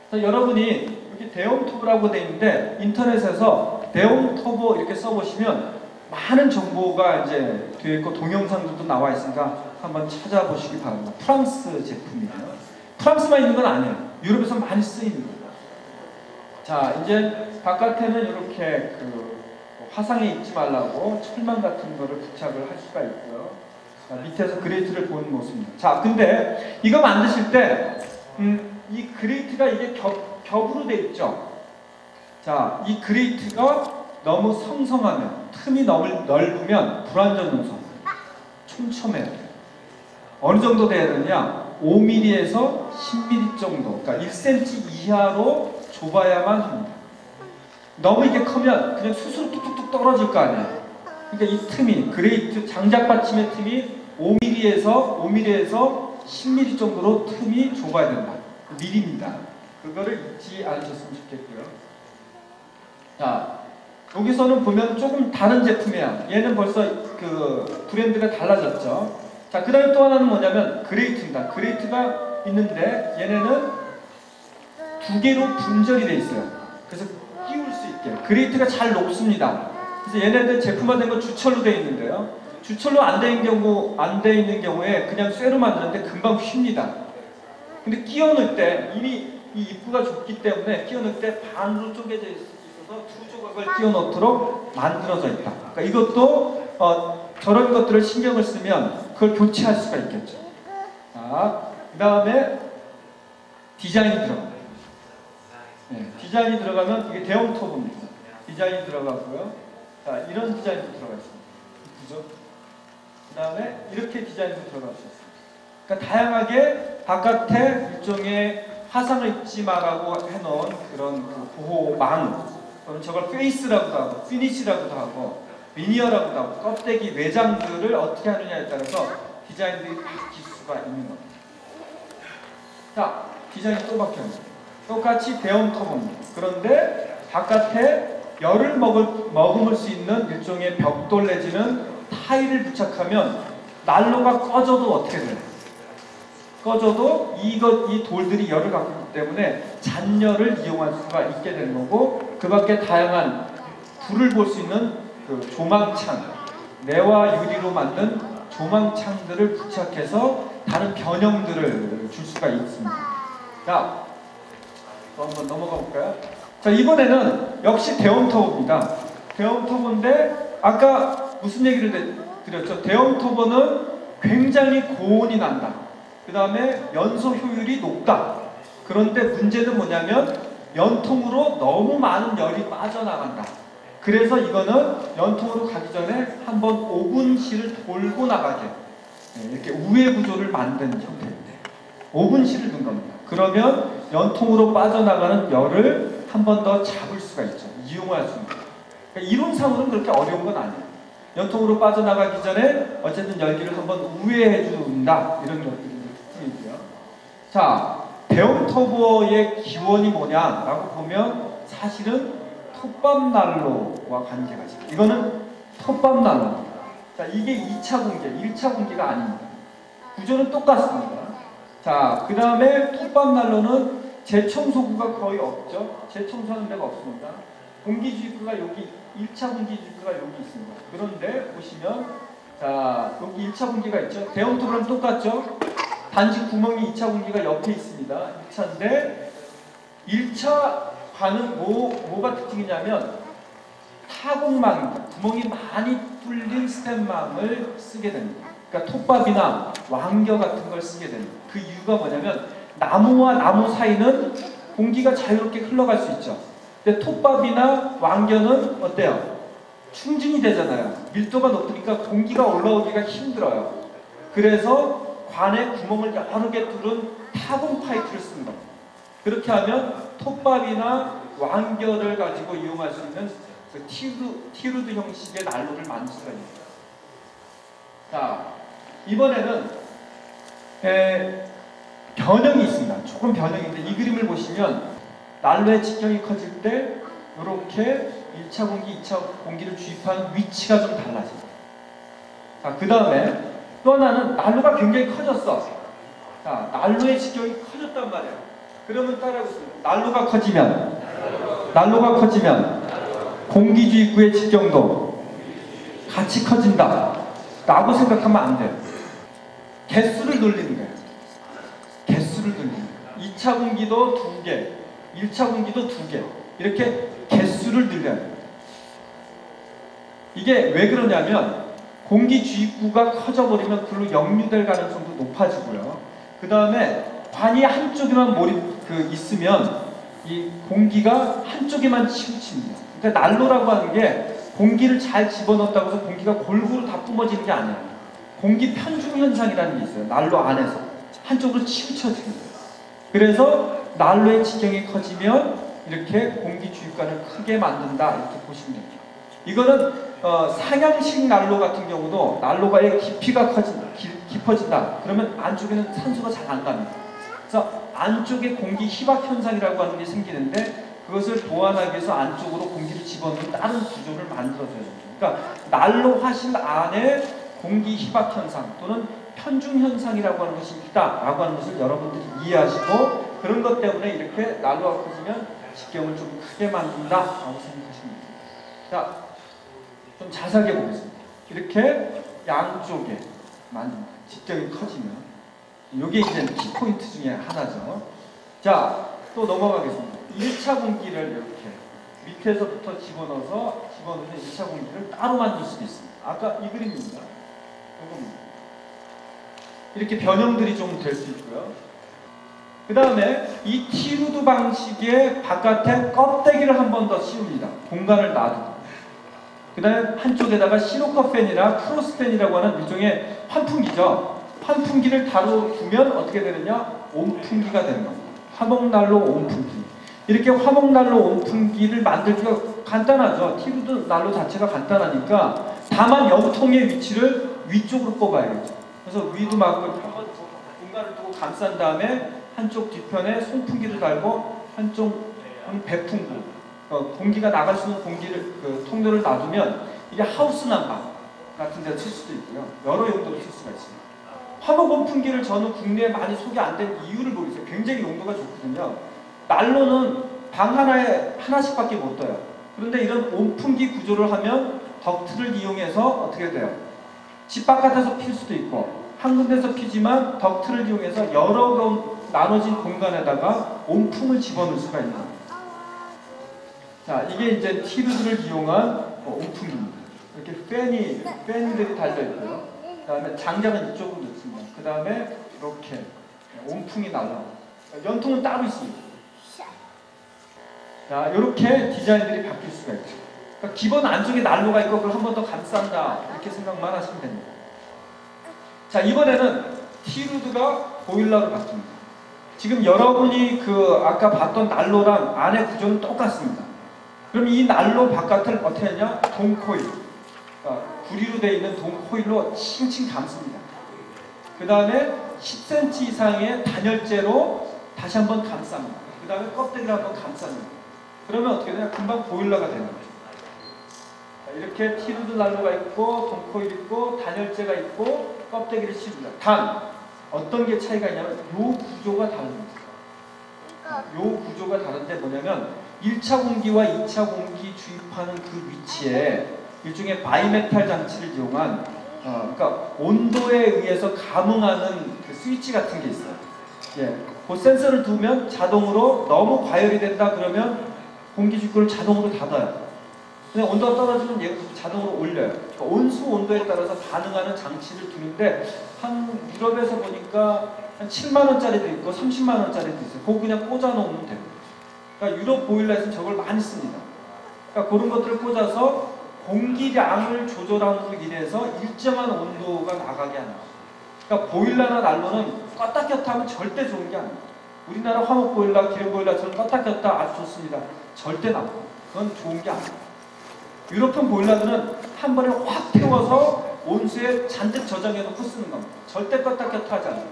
그래서 여러분이 여기 대용 터보라고 되어 있는데 인터넷에서 대용 터보 이렇게 써보시면 많은 정보가 이제 되어 있고 동영상들도 나와 있으니까 한번 찾아보시기 바랍니다. 프랑스 제품이에요. 프랑스만 있는 건 아니에요. 유럽에서 많이 쓰입니다. 자, 이제 바깥에는 이렇게 화상에 입지 말라고 철망 같은 거를 부착을 할 수가 있고요. 자, 밑에서 그레이트를 보는 모습입니다. 자, 근데 이거 만드실 때 이 그레이트가 이게 겹으로 되어 있죠. 자, 이 그레이트가 너무 성성하면, 틈이 너무 넓으면 불완전 요소, 촘촘해야 돼요. 어느 정도 돼야 되냐? 5mm에서 10mm 정도, 그러니까 1cm 이하로 좁아야만 합니다. 너무 이게 크면 그냥 스스로 뚝뚝뚝 떨어질 거 아니에요. 그러니까 이 틈이, 그레이트 장작 받침의 틈이 5mm에서 10mm 정도로 틈이 좁아야 된다. 미리입니다. 그거를 잊지 않으셨으면 좋겠고요. 자, 여기서는 보면 조금 다른 제품이야. 얘는 벌써 그 브랜드가 달라졌죠. 자, 그 다음에 또 하나는 뭐냐면 그레이트입니다. 그레이트가 있는데 얘네는 두 개로 분절이 돼 있어요. 그래서 끼울 수 있게. 그레이트가 잘 녹습니다. 그래서 얘네들 제품화된 건 주철로 되어 있는데요. 주철로 안 돼 있는 경우에 그냥 쇠로 만드는데 금방 휩니다. 근데 끼워 넣을 때 이미 이 입구가 좁기 때문에 끼워 넣을 때 반으로 쪼개져 있어서 두 조각을 끼워 넣도록 만들어져 있다. 그러니까 이것도 저런 것들을 신경을 쓰면 그걸 교체할 수가 있겠죠. 자, 그 다음에 디자인이 들어갑니다. 네, 디자인이 들어가면 이게 대형 터보입니다. 디자인이 들어가고요. 자, 이런 디자인도 들어가 있습니다. 그죠? 그 다음에 이렇게 디자인도 들어갈 수 있습니다. 그러니까 다양하게 바깥에 일종의 화상을 입지 마라고 해놓은 그런 그 보호망, 또는 저걸 페이스라고도 하고, 피니시라고도 하고, 리니어라고도 하고, 껍데기, 외장들을 어떻게 하느냐에 따라서 디자인들이 바뀔 수가 있는 겁니다. 자, 디자인이 또 바뀌었네요. 똑같이 대형 터보입니다. 그런데 바깥에 열을 머금을 수 있는 일종의 벽돌 내지는 타일을 부착하면 난로가 꺼져도 어떻게 돼요? 꺼져도 이 돌들이 열을 갖고 있기 때문에 잔열을 이용할 수가 있게 되는 거고, 그 밖에 다양한 불을 볼 수 있는 그 조망창, 내와 유리로 만든 조망창들을 부착해서 다른 변형들을 줄 수가 있습니다. 자, 또 한번 넘어가 볼까요? 자, 이번에는 역시 대형 터보입니다. 대형 터보인데 아까 무슨 얘기를 드렸죠? 대형 터보는 굉장히 고온이 난다. 그 다음에 연소 효율이 높다. 그런데 문제는 뭐냐면 연통으로 너무 많은 열이 빠져나간다. 그래서 이거는 연통으로 가기 전에 한번 오븐실을 돌고 나가게 이렇게 우회 구조를 만든 형태인데 오븐실을 둔 겁니다. 그러면 연통으로 빠져나가는 열을 한 번 더 잡을 수가 있죠. 이용할 수 있는. 그러니까 이론상으로는 그렇게 어려운 건 아니에요. 연통으로 빠져나가기 전에 어쨌든 열기를 한번 우회해 준다. 이런 것들이 특징이고요. 자, 대형 터보의 기원이 뭐냐라고 보면 사실은 톱밥난로와 관계가 있습니다. 이거는 톱밥난로입니다. 자, 이게 2차 공기, 1차 공기가 아닙니다. 구조는 똑같습니다. 자, 그 다음에 톱밥난로는 재청소구가 거의 없죠. 재청소하는 데가 없습니다. 공기주입구가 여기 1차 공기주입구가 여기 있습니다. 그런데 보시면 자, 여기 1차 공기가 있죠. 대형 톱이랑 똑같죠. 단지 구멍이 2차 공기가 옆에 있습니다. 1차인데 1차 관은 뭐가 특징이냐면 타공망입니다. 구멍이 많이 뚫린 스텐망을 쓰게 됩니다. 그러니까 톱밥이나 왕겨 같은 걸 쓰게 됩니다. 그 이유가 뭐냐면 나무와 나무 사이는 공기가 자유롭게 흘러갈 수 있죠. 근데 톱밥이나 왕겨는 어때요? 충진이 되잖아요. 밀도가 높으니까 공기가 올라오기가 힘들어요. 그래서 관에 구멍을 여러 개 뚫은 타공 파이프를 쓰는 겁니다. 그렇게 하면 톱밥이나 왕겨를 가지고 이용할 수 있는 그 티루드 형식의 난로를 만들 수가 있습니다. 자, 이번에는 변형이 있습니다. 조금 변형인데 이 그림을 보시면 난로의 직경이 커질 때 이렇게 1차 공기, 2차 공기를 주입하는 위치가 좀 달라집니다. 자, 그 다음에 또 하나는 난로가 굉장히 커졌어. 자, 난로의 직경이 커졌단 말이에요. 그러면 따라해보세요. 난로가 커지면 공기주입구의 직경도 같이 커진다 라고 생각하면 안 돼요. 개수를 늘리는 거예요. 개수를 늘리는 거예요. 2차 공기도 2개, 1차 공기도 2개 이렇게 개수를 늘려야 돼요. 이게 왜 그러냐면 공기주입구가 커져버리면 그걸로 역류될 가능성도 높아지고요. 그 다음에 관이 한쪽에만 있으면 이 공기가 한쪽에만 치우칩니다. 그러니까 난로라고 하는 게 공기를 잘 집어넣었다고 해서 공기가 골고루 다 뿜어지는 게 아니에요. 공기 편중 현상이라는 게 있어요. 난로 안에서 한쪽으로 치우쳐집니다. 그래서 난로의 직경이 커지면 이렇게 공기 주입관을 크게 만든다 이렇게 보시면 됩니다. 이거는 상향식 난로 같은 경우도 난로가의 깊이가 깊어진다. 그러면 안쪽에는 산소가 잘 안 갑니다. 그래서 안쪽에 공기 희박 현상이라고 하는 게 생기는데 그것을 보완하기 위해서 안쪽으로 공기를 집어넣는 다른 구조를 만들어줘야 됩니다. 그러니까 난로 화실 안에 공기 희박 현상 또는 편중 현상이라고 하는 것이 있다라고 하는 것을 여러분들이 이해하시고 그런 것 때문에 이렇게 난로가 커지면 직경을 좀 크게 만든다라고 생각하시면 됩니다. 자, 좀 자세하게 보겠습니다. 이렇게 양쪽에 만듭니다. 직경이 커지면 이게 이제 키포인트 중에 하나죠. 자, 또 넘어가겠습니다. 1차 공기를 이렇게 밑에서부터 집어넣는 1차 공기를 따로 만들 수도 있습니다. 아까 이 그림입니다. 이렇게 변형들이 좀 될 수 있고요. 그 다음에 이 티루드 방식의 바깥에 껍데기를 한 번 더 씌웁니다. 공간을 놔두고. 그 다음에 한쪽에다가 시로커팬이나 크로스팬이라고 하는 일종의 환풍기죠. 환풍기를 다루면 어떻게 되느냐? 온풍기가 되는 겁니다. 화목난로 온풍기. 이렇게 화목난로 온풍기를 만들기가 간단하죠. 티루드 난로 자체가 간단하니까 다만 염통의 위치를 위쪽으로 뽑아야겠죠. 그래서 위도 막고 한번 공간을 두고 감싼 다음에 한쪽 뒤편에 송풍기를 달고 한쪽은 배풍구, 공기가 나갈 수 있는 공기를 통로를 놔두면 이게 하우스 난방 같은 데 쓸 수도 있고요. 여러 용도로 쓸 수가 있습니다. 화목 온풍기를 저는 국내에 많이 소개 안 된 이유를 모르겠어요. 굉장히 용도가 좋거든요. 난로는 방 하나에 하나씩밖에 못 떠요. 그런데 이런 온풍기 구조를 하면 덕트를 이용해서 어떻게 돼요? 집 바깥에서 필 수도 있고 한 군데서 피지만 덕트를 이용해서 여러 나눠진 공간에다가 온풍을 집어넣을 수가 있는 거예요. 자, 이게 이제 티루드를 이용한 온풍기입니다. 이렇게 팬들이 달려있고요. 그 다음에 장작은 이쪽으로 넣습니다. 그 다음에 이렇게 온풍이 날라오고 연통은 따로 있습니다. 자, 이렇게 디자인들이 바뀔 수가 있죠. 그러니까 기본 안쪽에 난로가 있고 그걸 한 번 더 감싼다 이렇게 생각만 하시면 됩니다. 자, 이번에는 티루드가 보일러로 바뀝니다. 지금 여러분이 아까 봤던 난로랑 안의 구조는 똑같습니다. 그럼 이 난로 바깥을 어떻게 하냐? 동코일, 구리로 되어 있는 동코일로 칭칭 감습니다. 그 다음에 10cm 이상의 단열재로 다시 한번 감쌉니다. 그 다음에 껍데기를 한번 감쌉니다. 그러면 어떻게 되냐? 금방 보일러가 되는 거죠. 자, 이렇게 티루드 난로가 있고 동코일 있고 단열재가 있고 껍데기를 씌웁니다. 단 어떤 게 차이가 있냐면 요 구조가 다릅니다. 요 구조가 다른데 뭐냐면 1차 공기와 2차 공기 주입하는 그 위치에 일종의 바이메탈 장치를 이용한 그러니까 온도에 의해서 감응하는 그 스위치 같은 게 있어요. 예, 그 센서를 두면 자동으로 너무 과열이 된다 그러면 공기 주입구를 자동으로 닫아요. 그냥 온도가 떨어지면 얘가 자동으로 올려요. 그러니까 온수 온도에 따라서 반응하는 장치를 두는데 한 유럽에서 보니까 한 7만 원짜리도 있고 30만 원짜리도 있어요. 그거 그냥 꽂아 놓으면 돼요. 그러니까 유럽 보일러에서는 저걸 많이 씁니다. 그러니까 그런 것들을 꽂아서 공기량을 조절함으로 인해서 일정한 온도가 나가게 하는 거예요. 그러니까 보일러나 난로는 껐다 켰다 하면 절대 좋은 게 아니에요. 우리나라 화목 보일러, 기름 보일러처럼 껐다 켰다 아주 좋습니다. 절대 나쁘고 그건 좋은 게 아니에요. 유럽형 보일러들은 한 번에 확 태워서 온수에 잔뜩 저장해놓고 쓰는 겁니다. 절대 껐다 켰다 하지 않아요.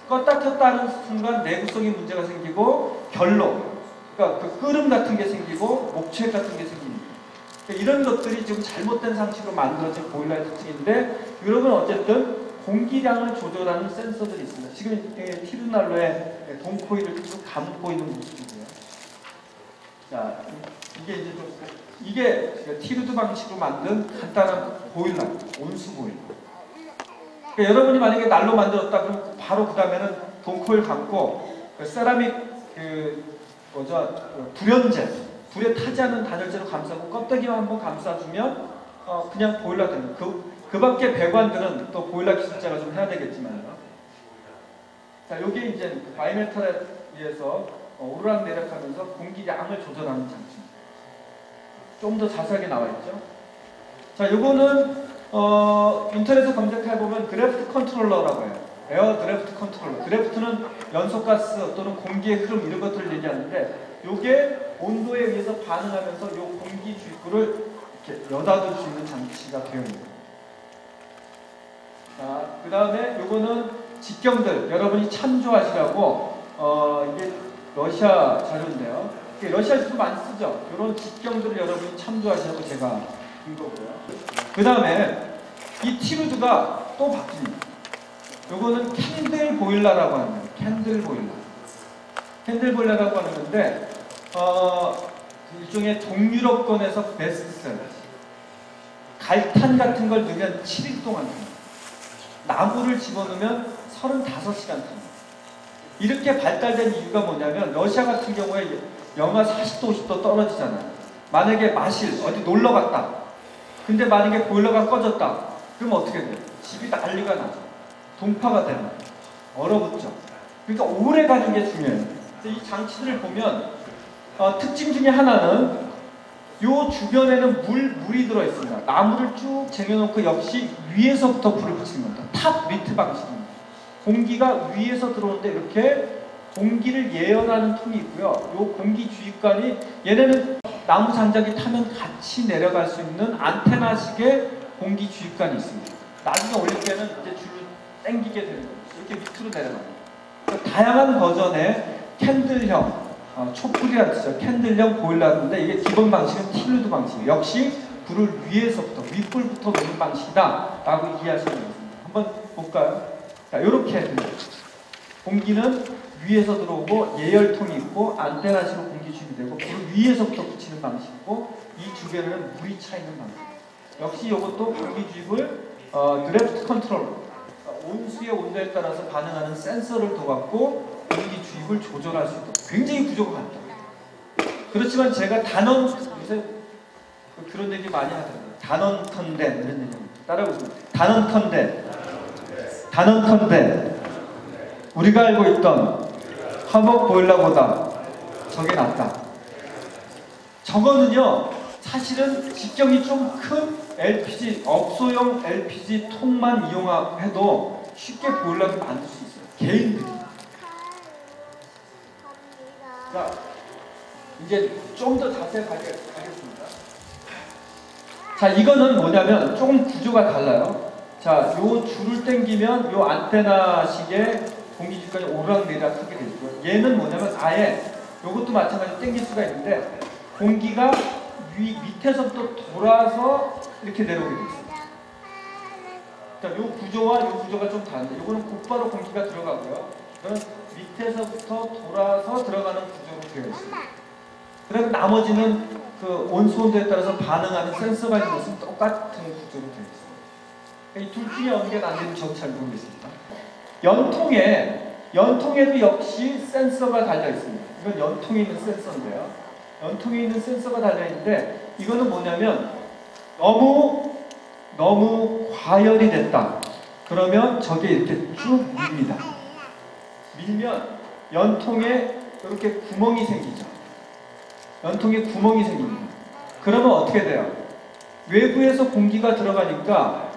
껐다 켰다 하는 순간 내구성에 문제가 생기고 결로, 그러니까 그 끓음 같은 게 생기고 목취액 같은 게 생깁니다. 그러니까 이런 것들이 지금 잘못된 상식으로 만들어진 보일러의 특징인데 유럽은 어쨌든 공기량을 조절하는 센서들이 있습니다. 지금 티루난로에 동코일을 쭉 감고 있는 모습이고요. 자, 이게 티루드 방식으로 만든 간단한 보일러, 온수 보일러. 그러니까 여러분이 만약에 난로 만들었다 그러면 바로 그 다음에는 동코일 감고 세라믹 불연제, 불에 타지 않은 단열재로 감싸고 껍데기만 한번 감싸주면 그냥 보일러 됩니다. 그 밖에 배관들은 또 보일러 기술자가 좀 해야 되겠지만요. 자, 요게 이제 바이메탈에 의해서 오르락내락하면서 공기량을 조절하는 장치입니다. 좀 더 자세하게 나와 있죠. 자, 요거는 인터넷에 검색해보면 드래프트 컨트롤러라고 해요. 에어 드래프트 컨트롤러. 드래프트는 연소가스 또는 공기의 흐름 이런 것들을 얘기하는데 요게 온도에 의해서 반응하면서 요 공기 주입구를 이렇게 여닫을 수 있는 장치가 되어 있는 거예요. 자, 그 다음에 요거는 직경들 여러분이 참조하시라고 이게 러시아 자료인데요. 러시아에서도 많이 쓰죠. 이런 직경들을 여러분이 참조하시라고 제가 준 거고요. 그 다음에 이 티루드가 또 바뀝니다. 요거는 캔들 보일러라고 하는 거예요. 캔들 보일러. 캔들 보일러라고 하는 건데 일종의 동유럽권에서 베스트셀러. 갈탄 같은 걸 넣으면 7일 동안 탑니다. 나무를 집어넣으면 35시간 탑니다. 이렇게 발달된 이유가 뭐냐면 러시아 같은 경우에 영하 40도 50도 떨어지잖아요. 만약에 마실 어디 놀러 갔다. 근데 만약에 보일러가 꺼졌다. 그럼 어떻게 돼요? 집이 난리가 나죠. 동파가 되는 거예요. 얼어붙죠. 그러니까 오래 가는 게 중요해요. 이 장치들을 보면 특징 중에 하나는 요 주변에는 물이 들어있습니다. 나무를 쭉 쟁여놓고 역시 위에서부터 불을 붙이는 겁니다. 탑 미트 방식입니다. 공기가 위에서 들어오는데 이렇게 공기를 예열하는 통이 있고요. 요 공기 주입관이 얘네는 나무 장작이 타면 같이 내려갈 수 있는 안테나식의 공기 주입관이 있습니다. 나중에 올릴 때는 이제 당기게 되는 거예요. 이렇게 밑으로 내려가요. 그러니까 다양한 버전의 캔들형, 촛불이라는 뜻이죠. 캔들형 보일러인데 이게 기본 방식은 틸루드 방식. 역시 불을 위에서부터, 윗불부터 놓는 방식이다 라고 이해하시면 되겠습니다. 한번 볼까요? 자, 이렇게 됩니다. 공기는 위에서 들어오고 예열통이 있고 안테나식으로 공기 주입이 되고 불을 위에서부터 붙이는 방식이고 이 주변에는 물이 차 있는 방식. 역시 이것도 공기 주입을 드래프트 컨트롤, 온수의 온도에 따라서 반응하는 센서를 둬갖고 공기 주입을 조절할 수 있도록 굉장히 구조가 같다. 그렇지만 제가 단원, 요새 그런 얘기 많이 하더라고요. 단언컨대 이런 얘기 따라해보세요. 단언컨대 우리가 알고 있던 화목 보일러보다 저게 낫다. 저거는요 사실은 직경이 좀 큰 LPG, 업소용 LPG 통만 이용해도 쉽게 보일러를 만들 수 있어요. 개인들이. 자, 이제 좀 더 자세히 가겠습니다. 자, 이거는 뭐냐면 조금 구조가 달라요. 자, 요 줄을 당기면 요 안테나식의 공기주입까지 오르락내리락 하게 되죠. 얘는 뭐냐면 아예 요것도 마찬가지로 당길 수가 있는데 공기가 밑에서부터 돌아서 이렇게 내려오게 되어 있어요. 자, 요 구조와 요 구조가 좀 다른데 요거는 곧바로 공기가 들어가고요. 이거는 밑에서부터 돌아서 들어가는 구조로 되어 있습니다. 그리고 나머지는 그 온수 온도에 따라서 반응하는 센서가 있는 것은 똑같은 구조로 되어 있습니다. 이 둘 중에 어느 게 낫는지 저도 잘 모르겠습니다. 연통에도 역시 센서가 달려 있습니다. 이건 연통에 있는 센서인데요. 연통에 있는 센서가 달려 있는데 이거는 뭐냐면 너무 과열이 됐다. 그러면 저게 이렇게 쭉 밀립니다. 밀면 연통에 이렇게 구멍이 생기죠. 연통에 구멍이 생깁니다. 그러면 어떻게 돼요? 외부에서 공기가 들어가니까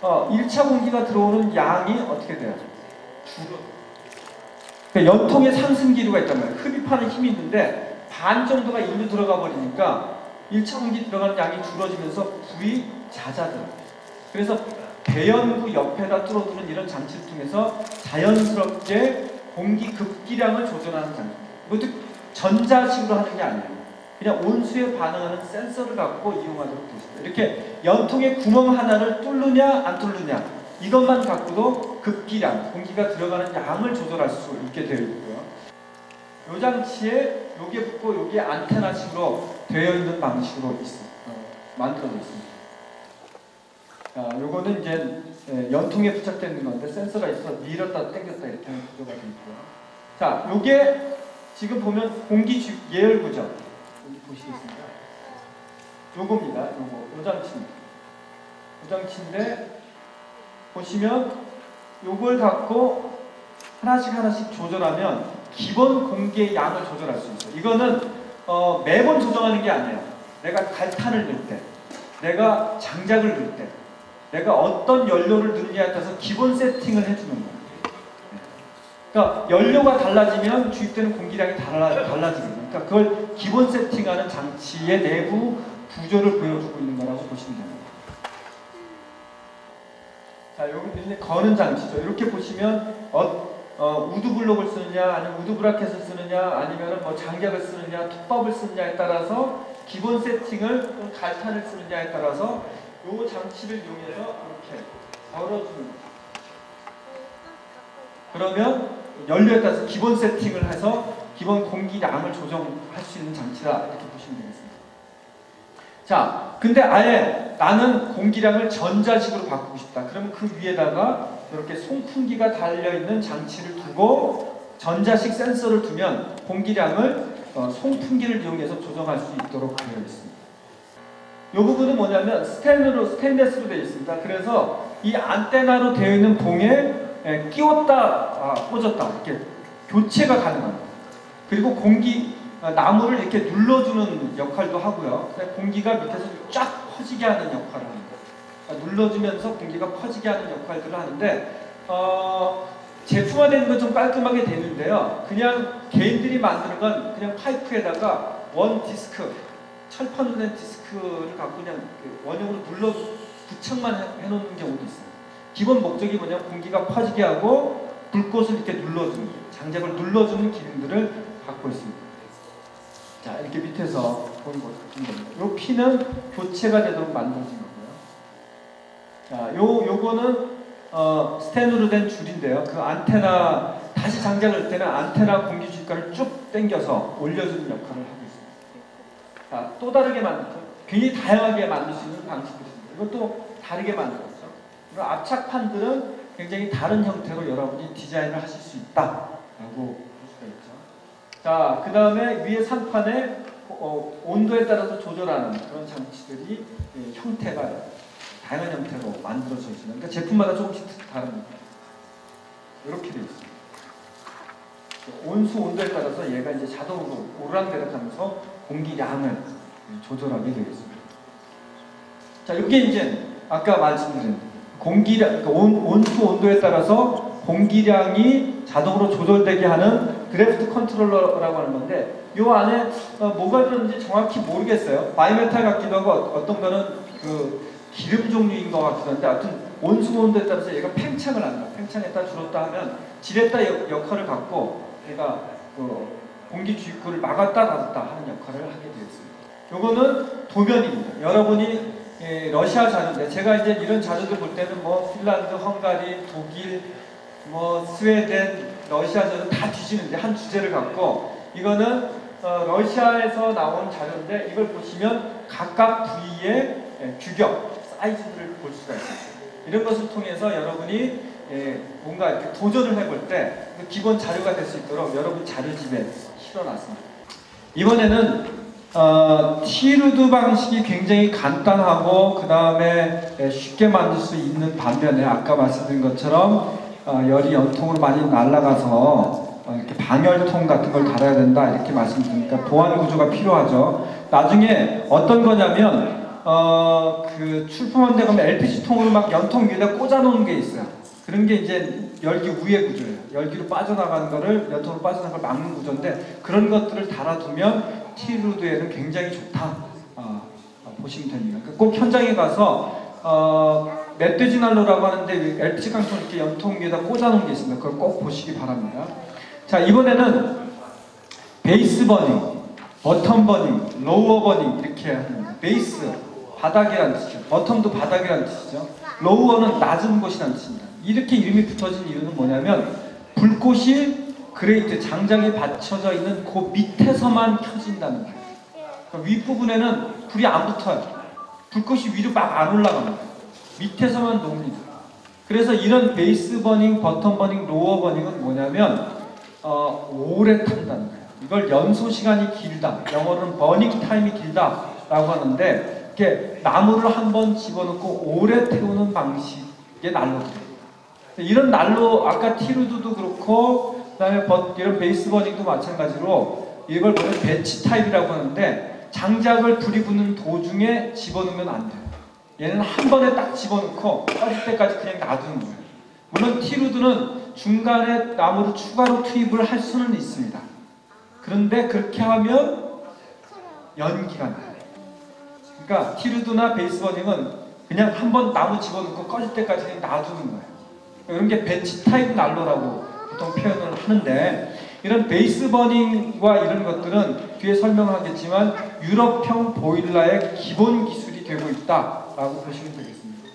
1차 공기가 들어오는 양이 어떻게 돼요? 줄어. 그러니까 연통에 상승 기류가 있단 말이에요. 흡입하는 힘이 있는데 반 정도가 일로 들어가 버리니까 1차 공기 들어가는 양이 줄어지면서 불이 잦아들어요. 그래서 배연구 옆에다 뚫어두는 이런 장치를 통해서 자연스럽게 공기 급기량을 조절하는 장치. 이것도 전자식으로 하는 게 아니에요. 그냥 온수에 반응하는 센서를 갖고 이용하도록 되어 있습니다. 이렇게 연통에 구멍 하나를 뚫느냐 안 뚫느냐 이것만 갖고도 급기량, 공기가 들어가는 양을 조절할 수 있게 되어 있고요. 이 장치에 요게 붙고 요게 안테나식으로 되어 있는 방식으로 만들어져 있습니다. 요거는 이제 연통에 부착되어 있는 건데 센서가 있어서 밀었다 당겼다 이렇게 하는 구조가 되어 있고요. 자, 요게 지금 보면 공기 예열 구조 여기 보시겠습니다. 요겁니다. 요 장치입니다. 요 장치인데 보시면 요걸 갖고 하나씩 조절하면 기본 공기의 양을 조절할 수 있어요. 이거는 매번 조정하는 게 아니에요. 내가 갈탄을 넣을 때, 내가 장작을 넣을 때, 내가 어떤 연료를 넣느냐에 따라서 기본 세팅을 해주는 거예요. 그러니까 연료가 달라지면 주입되는 공기량이 달라지거든요. 그러니까 그걸 기본 세팅하는 장치의 내부 구조를 보여주고 있는 거라고 보시면 됩니다. 자, 여기 거는 장치죠. 이렇게 보시면 우드 블록을 쓰느냐, 아니면 우드 브라켓을 쓰느냐, 아니면 뭐 장작을 쓰느냐, 톱밥을 쓰느냐에 따라서 기본 세팅을 갈탄을 쓰느냐에 따라서 이 장치를 이용해서 이렇게 걸어주는 거예요. 그러면 연료에 따라서 기본 세팅을 해서 기본 공기량을 조정할 수 있는 장치다 이렇게 보시면 되겠습니다. 자, 근데 아예 나는 공기량을 전자식으로 바꾸고 싶다. 그러면 그 위에다가 이렇게 송풍기가 달려있는 장치를 두고 전자식 센서를 두면 공기량을 송풍기를 이용해서 조정할 수 있도록 되어 있습니다. 이 부분은 뭐냐면 스테인레스로 되어 있습니다. 그래서 이 안테나로 되어 있는 봉에 끼웠다 꽂았다 이렇게 교체가 가능합니다. 그리고 나무를 이렇게 눌러주는 역할도 하고요. 공기가 밑에서 쫙 퍼지게 하는 역할을 합니다. 눌러주면서 공기가 퍼지게 하는 역할들을 하는데 제품화되는 건 좀 깔끔하게 되는데요. 그냥 개인들이 만드는 건 그냥 파이프에다가 원 디스크, 철판된 디스크를 갖고 그냥 원형으로 눌러 부착만 해놓는 경우도 있어요. 기본 목적이 뭐냐면 공기가 퍼지게 하고 불꽃을 이렇게 눌러주는, 장작을 눌러주는 기능들을 갖고 있습니다. 자, 이렇게 밑에서 보는 겁니다. 요 피는 교체가 되도록 만들어진 거고요. 자, 요거는 스텐으로 된 줄인데요. 그 안테나, 다시 장작을 넣을 때는 안테나 공기 주입관을 쭉 당겨서 올려주는 역할을 하고 있습니다. 자, 또 다르게 굉장히 다양하게 만들 수 있는 방식이 있습니다. 이것도 다르게 만들었죠. 그리고 압착판들은 굉장히 다른 형태로 여러분이 디자인을 하실 수 있다라고 볼 수가 있죠. 자, 그 다음에 위에 상판에 온도에 따라서 조절하는 그런 장치들이 형태가 다양한 형태로 만들어져 있습니다. 그러니까 제품마다 조금씩 다릅니다. 이렇게 되어 있습니다. 온수 온도에 따라서 얘가 이제 자동으로 오르락내락하면서 공기량을 조절하게 되겠습니다. 자, 이게 이제 아까 말씀드린 공기량, 그러니까 온수 온도에 따라서 공기량이 자동으로 조절되게 하는 드래프트 컨트롤러라고 하는 건데, 이 안에 뭐가 들었는지 정확히 모르겠어요. 바이메탈 같기도 하고 어떤 거는 그 기름 종류인 것 같기도 한데, 하여튼 온수 온도에 따라서 얘가 팽창을 한다. 팽창했다 줄었다 하면 지렛다 역할을 갖고 얘가 그 공기 주입구를 막았다 닫았다 하는 역할을 하게 되었습니다. 요거는 도면입니다. 여러분이 러시아 자료인데, 제가 이제 이런 자료들 볼 때는 뭐 핀란드, 헝가리, 독일, 뭐 스웨덴, 러시아 자료 다 뒤지는데, 한 주제를 갖고 이거는 러시아에서 나온 자료인데, 이걸 보시면 각각 부위의 규격, 사이즈들을 볼 수가 있어요. 이런 것을 통해서 여러분이 뭔가 이렇게 도전을 해볼 때 기본 자료가 될 수 있도록 여러분 자료집에 실어놨습니다. 이번에는 티루드 방식이 굉장히 간단하고 그 다음에 쉽게 만들 수 있는 반면에, 아까 말씀드린 것처럼 열이 연통으로 많이 날아가서 이렇게 방열통 같은 걸 달아야 된다 이렇게 말씀드리니까 보안 구조가 필요하죠. 나중에 어떤 거냐면 그 출품한 데 가면 LPG통으로 막 연통 위에다 꽂아 놓은 게 있어요. 그런 게 이제 열기 우회 구조예요. 열기로 빠져나가는 거를, 연통으로 빠져나가는 걸 막는 구조인데, 그런 것들을 달아두면 티루드에는 굉장히 좋다 보시면 됩니다. 그러니까 꼭 현장에 가서 멧돼지 난로라고 하는데 LPG 강통 이렇게 연통 위에다 꽂아 놓은 게 있습니다. 그걸 꼭 보시기 바랍니다. 자, 이번에는 베이스 버닝, 버텀 버닝, 로우 버닝 이렇게 합니다. 베이스, 바닥이라는 뜻이죠. 버텀도 바닥이라는 뜻이죠. 로우어는 낮은 곳이라는 뜻입니다. 이렇게 이름이 붙어진 이유는 뭐냐면, 불꽃이 그레이트, 장작이 받쳐져 있는 그 밑에서만 켜진다는 거예요. 그러니까 윗부분에는 불이 안 붙어요. 불꽃이 위로 막 안 올라갑니다. 밑에서만 녹습니다. 그래서 이런 베이스 버닝, 버텀 버닝, 로어 버닝은 뭐냐면 오래 탄다는 거예요. 이걸 연소 시간이 길다, 영어로는 버닝 타임이 길다라고 하는데, 이렇게 나무를 한번 집어넣고 오래 태우는 방식의 난로들이에요. 이런 난로, 아까 티루드도 그렇고 그다음에 이런 베이스 버닝도 마찬가지로 이걸 보면 배치 타입이라고 하는데, 장작을 불이 붙는 도중에 집어넣으면 안 돼요. 얘는 한 번에 딱 집어넣고 꺼질 때까지 그냥 놔두는 거예요. 물론 티루드는 중간에 나무를 추가로 투입을 할 수는 있습니다. 그런데 그렇게 하면 연기가 나요. 그러니까 티루드나 베이스 버닝은 그냥 한 번 나무 집어넣고 꺼질 때까지 그냥 놔두는 거예요. 이런 게 배치 타입 난로라고 보통 표현을 하는데, 이런 베이스 버닝과 이런 것들은 뒤에 설명하겠지만 유럽형 보일러의 기본 기술이 되고 있다라고 보시면 되겠습니다.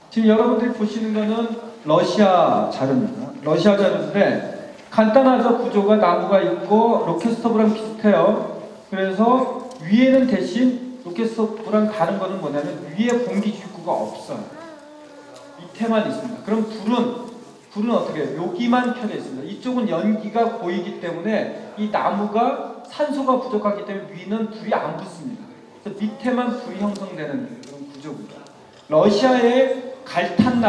지금 여러분들이 보시는 거는 러시아 자료입니다. 러시아 자료인데 간단하죠. 구조가 나무가 있고 로켓 스토브랑 비슷해요. 그래서 위에는 대신 로켓 스토브랑 다른 거는 뭐냐면 위에 공기 주입구가 없어요. 밑에만 있습니다. 그럼 불은 어떻게 해요? 여기만 켜져 있습니다. 이쪽은 연기가 보이기 때문에 이 나무가 산소가 부족하기 때문에 위는 불이 안 붙습니다. 그래서 밑에만 불이 형성되는 그런 구조고요. 러시아의 갈탄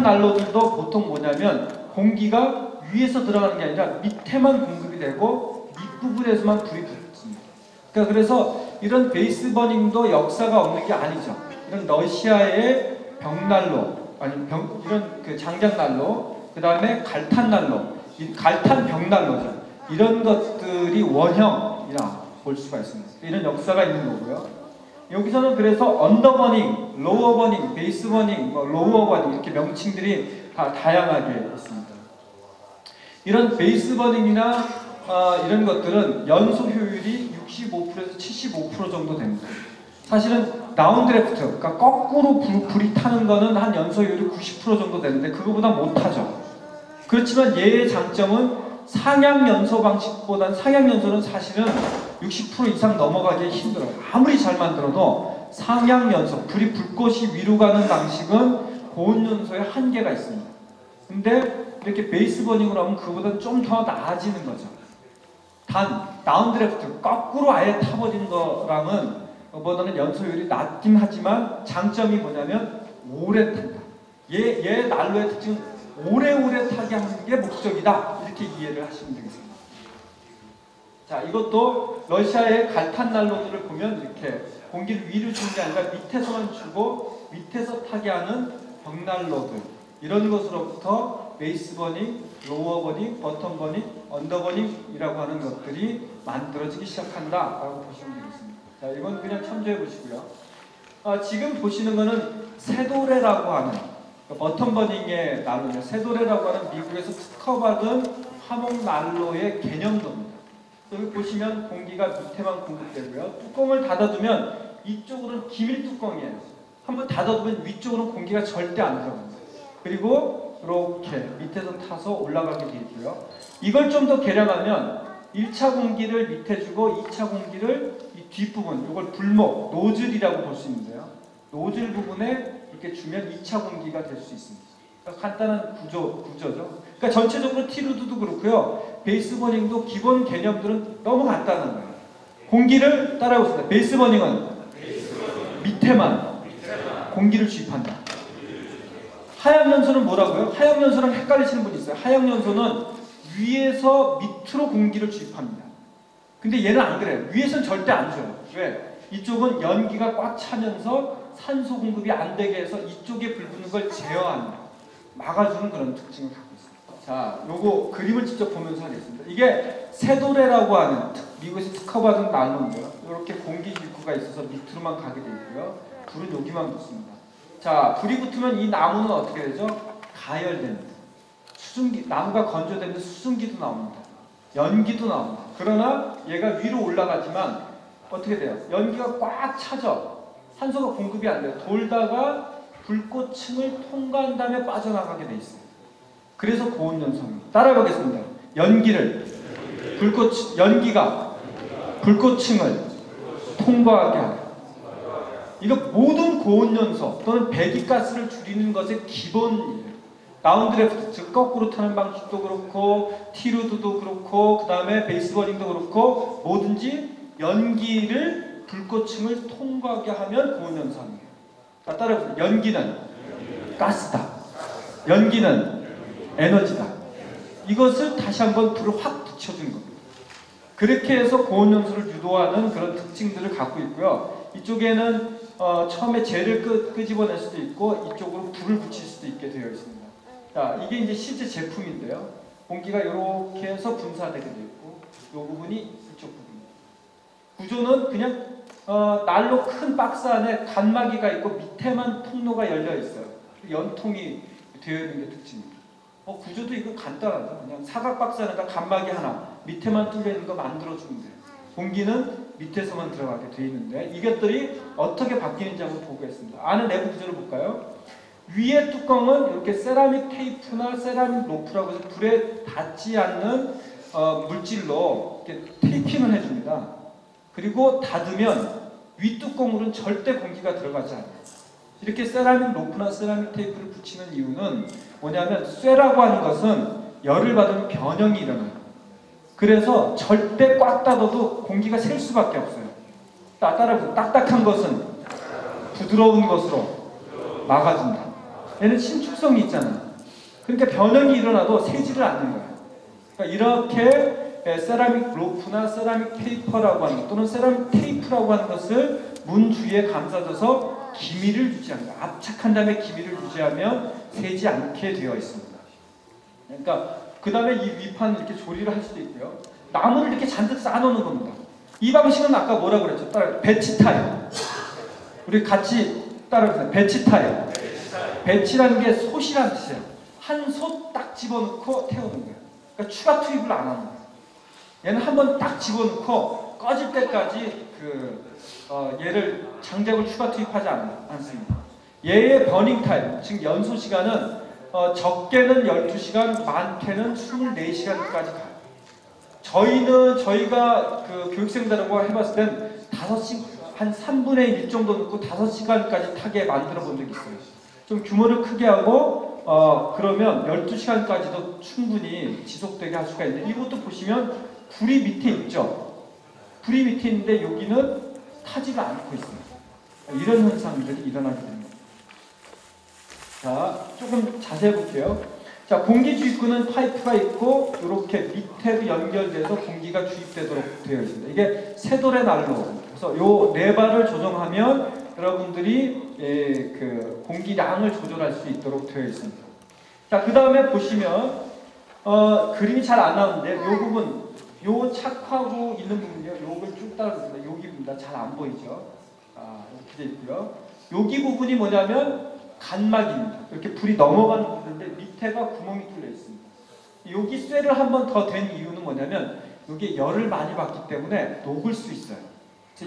난로들도 보통 뭐냐면 공기가 위에서 들어가는 게 아니라 밑에만 공급이 되고 밑부분에서만 불이 붙습니다. 그러니까 그래서 이런 베이스 버닝도 역사가 없는 게 아니죠. 이런 러시아의 벽난로, 이런 그 장작난로, 그 다음에 갈탄난로, 갈탄 벽난로죠. 이런 것들이 원형이라 볼 수가 있습니다. 이런 역사가 있는 거고요. 여기서는 그래서 언더버닝, 로어버닝, 베이스버닝, 로어버닝 이렇게 명칭들이 다 다양하게 있습니다. 이런 베이스버닝이나 이런 것들은 연소 효율이 65%에서 75% 정도 됩니다. 사실은 다운드래프트, 그러니까 거꾸로 불이 타는 거는 한 연소율이 90% 정도 되는데 그거보다 못하죠. 그렇지만 얘의 장점은 상향 연소 방식보다는 상향 연소는 사실은 60% 이상 넘어가기 힘들어요. 아무리 잘 만들어도 상향 연소, 불꽃이 위로 가는 방식은 고온 연소에 한계가 있습니다. 근데 이렇게 베이스 버닝으로 하면 그보다 좀 더 나아지는 거죠. 단 다운드래프트, 거꾸로 아예 타버리는 거랑은 보다는 연소율이 낮긴 하지만 장점이 뭐냐면 오래 탄다. 얘 난로의 특징은 오래오래 타게 하는 게 목적이다. 이렇게 이해를 하시면 되겠습니다. 자, 이것도 러시아의 갈탄 난로들을 보면 이렇게 공기를 위로 주는 게 아니라 밑에서만 주고 밑에서 타게 하는 벽난로들, 이런 것으로부터 베이스 버닝, 로어 버닝, 버텀 버닝, 언더 버닝이라고 하는 것들이 만들어지기 시작한다라고 보시면 되겠습니다. 자, 이건 그냥 참조해 보시고요. 지금 보시는 거는 세도레라고 하는 버텀 버닝의 난로입니다. 세도레라고 하는 미국에서 특허받은 화목 난로의 개념도입니다. 여기 보시면 공기가 밑에만 공급되고요. 뚜껑을 닫아두면 이쪽으로는 기밀 뚜껑이에요. 한번 닫아두면 위쪽으로는 공기가 절대 안 들어갑니다. 그리고 이렇게 밑에서 타서 올라가게 되어 있고요. 이걸 좀 더 개량하면 1차 공기를 밑에 주고 2차 공기를 이 뒷부분, 이걸 불목, 노즐이라고 볼 수 있는데요. 노즐 부분에 이렇게 주면 2차 공기가 될 수 있습니다. 그러니까 간단한 구조죠. 그러니까 전체적으로 티루드도 그렇고요. 베이스 버닝도 기본 개념들은 너무 간단한 거예요. 공기를 따라해보겠습니다. 베이스 버닝은 밑에만 공기를 주입한다. 하향 연소는 뭐라고요? 하향 연소랑 헷갈리시는 분이 있어요. 하향 연소는 위에서 밑으로 공기를 주입합니다. 근데 얘는 안 그래요. 위에서는 절대 안 줘요. 왜? 이쪽은 연기가 꽉 차면서 산소 공급이 안 되게 해서 이쪽에 불 붙는 걸 제어합니다. 막아주는 그런 특징을 갖고 있습니다. 자, 요거 그림을 직접 보면서 하겠습니다. 이게 세도레라고 하는 미국에서 특허받은 난로인데요. 이렇게 공기 입구가 있어서 밑으로만 가게 되어 있고요. 불은 여기만 붙습니다. 자, 불이 붙으면 이 나무는 어떻게 되죠? 가열됩니다. 수증기, 나무가 건조되면 수증기도 나옵니다. 연기도 나옵니다. 그러나 얘가 위로 올라가지만 어떻게 돼요? 연기가 꽉 차죠. 산소가 공급이 안 돼요. 돌다가 불꽃층을 통과한 다음에 빠져나가게 돼 있어요. 그래서 고온 연소입니다. 따라해보겠습니다. 연기가 불꽃층을 통과하게 하고, 이거 모든 고온 연소 또는 배기가스를 줄이는 것의 기본이에요. 다운드래프트, 즉 거꾸로 타는 방식도 그렇고 티루드도 그렇고 그 다음에 베이스 버닝도 그렇고 뭐든지 연기를 불꽃층을 통과하게 하면 고온 연소입니다. 따라해보세요. 연기는 가스다. 연기는 에너지다. 이것을 다시 한번 불을 확 붙여주는 겁니다. 그렇게 해서 고온 연소를 유도하는 그런 특징들을 갖고 있고요. 이쪽에는 처음에 젤을 끄집어낼 수도 있고 이쪽으로 불을 붙일 수도 있게 되어 있습니다. 자, 이게 이제 실제 제품인데요. 공기가 이렇게 해서 분사되게 되어 있고 이 부분이 이쪽 부분입니다. 구조는 그냥 난로 큰 박스 안에 간마기가 있고 밑에만 통로가 열려 있어요. 연통이 되어 있는 게 특징입니다. 구조도 이거 간단하죠. 그냥 사각 박스 안에다 간마기 하나, 밑에만 뚫려 있는 거 만들어주면 돼요. 공기는 밑에서만 들어가게 되어 있는데 이것들이 어떻게 바뀌는지 한번 보겠습니다. 안에 내부 구조를 볼까요? 위에 뚜껑은 이렇게 세라믹 테이프나 세라믹 로프라고 해서 불에 닿지 않는 물질로 이렇게 테이핑을 해줍니다. 그리고 닫으면 윗뚜껑으로는 절대 공기가 들어가지 않아요. 이렇게 세라믹 로프나 세라믹 테이프를 붙이는 이유는 뭐냐면 쇠라고 하는 것은 열을 받으면 변형이 일어나요. 그래서 절대 꽉 닫아도 공기가 셀 수밖에 없어요. 따라서 딱딱한 것은 부드러운 것으로 막아준다. 얘는 신축성이 있잖아요. 그러니까 변형이 일어나도 새지를 않는 거예요. 그러니까 이렇게 세라믹 로프나 세라믹 페이퍼라고 하는 것 또는 세라믹 테이프라고 하는 것을 문 주위에 감싸줘서 기밀을 유지하는 거예요. 압착한 다음에 기밀을 유지하면 새지 않게 되어 있습니다. 그러니까 그 다음에 이 위판 이렇게 조리를 할 수도 있고요. 나무를 이렇게 잔뜩 쌓아놓는 겁니다. 이 방식은 아까 뭐라고 그랬죠? 배치 타입. 우리 같이 따라해보세요. 배치 타입. 배치라는 게 솥이라는 뜻이에요. 한 솥 딱 집어넣고 태우는 거예요. 그러니까 추가 투입을 안 하는 거예요. 얘는 한번 딱 집어넣고 꺼질 때까지 얘를 장작을 추가 투입하지 않습니다. 얘의 버닝 타임, 즉 연소 시간은 적게는 12시간, 많게는 24시간까지 가요. 저희가 그 교육생들하고 해봤을 땐 한 3분의 1 정도 넣고 5시간까지 타게 만들어 본 적이 있어요. 좀 규모를 크게 하고 그러면 12시간까지도 충분히 지속되게 할 수가 있는데, 이것도 보시면 불이 밑에 있죠. 불이 밑에 있는데 여기는 타지가 않고 있습니다. 이런 현상들이 일어나게 됩니다. 자, 조금 자세히 볼게요. 자, 공기 주입구는 파이프가 있고 이렇게 밑에도 연결돼서 공기가 주입되도록 되어 있습니다. 이게 쇠돌의 난로. 그래서 요 네 발을 조정하면 여러분들이 그 공기량을 조절할 수 있도록 되어 있습니다. 자, 그 다음에 보시면 그림이 잘 안 나오는데 요 부분, 요 착하고 있는 부분이요. 요걸 쭉 따라보겠습니다. 여기입니다. 잘 안 보이죠? 이렇게 돼 있고요. 여기 부분이 뭐냐면 간막입니다. 이렇게 불이 넘어가는 부분인데 밑에가 구멍이 뚫려 있습니다. 여기 쇠를 한 번 더 댄 이유는 뭐냐면 여기 열을 많이 받기 때문에 녹을 수 있어요.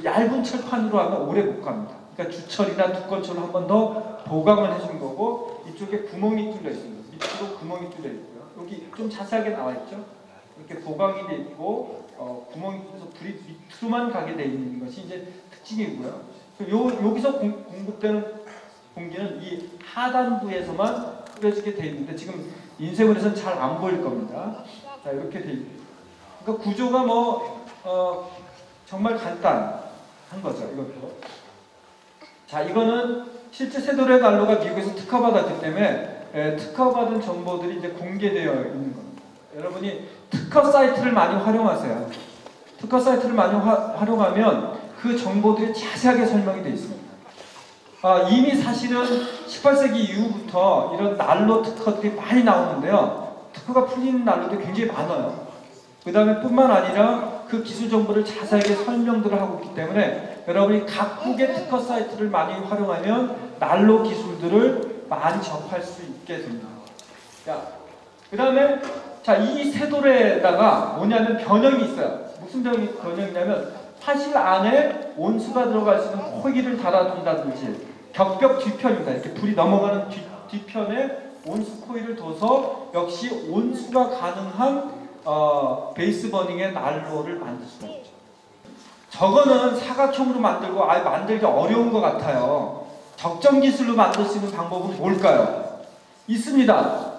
얇은 철판으로 하면 오래 못 갑니다. 그러니까 주철이나 두꺼철로 한 번 더 보강을 해준 거고, 이쪽에 구멍이 뚫려 있습니다. 밑으로 구멍이 뚫려 있고요. 여기 좀 자세하게 나와 있죠. 이렇게 보강이 돼 있고 구멍이 뚫려서 불이 밑으로만 가게 돼 있는 것이 이제 특징이고요. 여기서 공급되는 공기는 이 하단부에서만 뿌려지게 돼 있는데 지금 인쇄물에서는 잘 안 보일 겁니다. 자, 이렇게 돼 있고, 그러니까 구조가 정말 간단한 거죠. 이것도. 자, 이거는 실제 쇠돌의 난로가 미국에서 특허받았기 때문에 특허받은 정보들이 이제 공개되어 있는 겁니다. 여러분이 특허 사이트를 많이 활용하세요. 특허 사이트를 많이 활용하면 그 정보들이 자세하게 설명이 되어 있습니다. 이미 사실은 18세기 이후부터 이런 난로 특허들이 많이 나오는데요. 특허가 풀리는 난로도 굉장히 많아요. 그 다음에 뿐만 아니라 그 기술 정보를 자세하게 설명들을 하고 있기 때문에 여러분이 각국의 특허 사이트를 많이 활용하면 난로 기술들을 많이 접할 수 있게 됩니다. 그 다음에 이 쇠돌에다가 뭐냐면 변형이 있어요. 무슨 변형이냐면 화실 안에 온수가 들어갈 수 있는 코일을 달아둔다든지, 격벽 뒤편입니다. 이렇게 불이 넘어가는 뒤편에 온수 코일을 둬서 역시 온수가 가능한 베이스 버닝의 난로를 만들 수가 있죠. 저거는 사각형으로 만들고 만들기 어려운 것 같아요. 적정 기술로 만들 수 있는 방법은 뭘까요? 있습니다.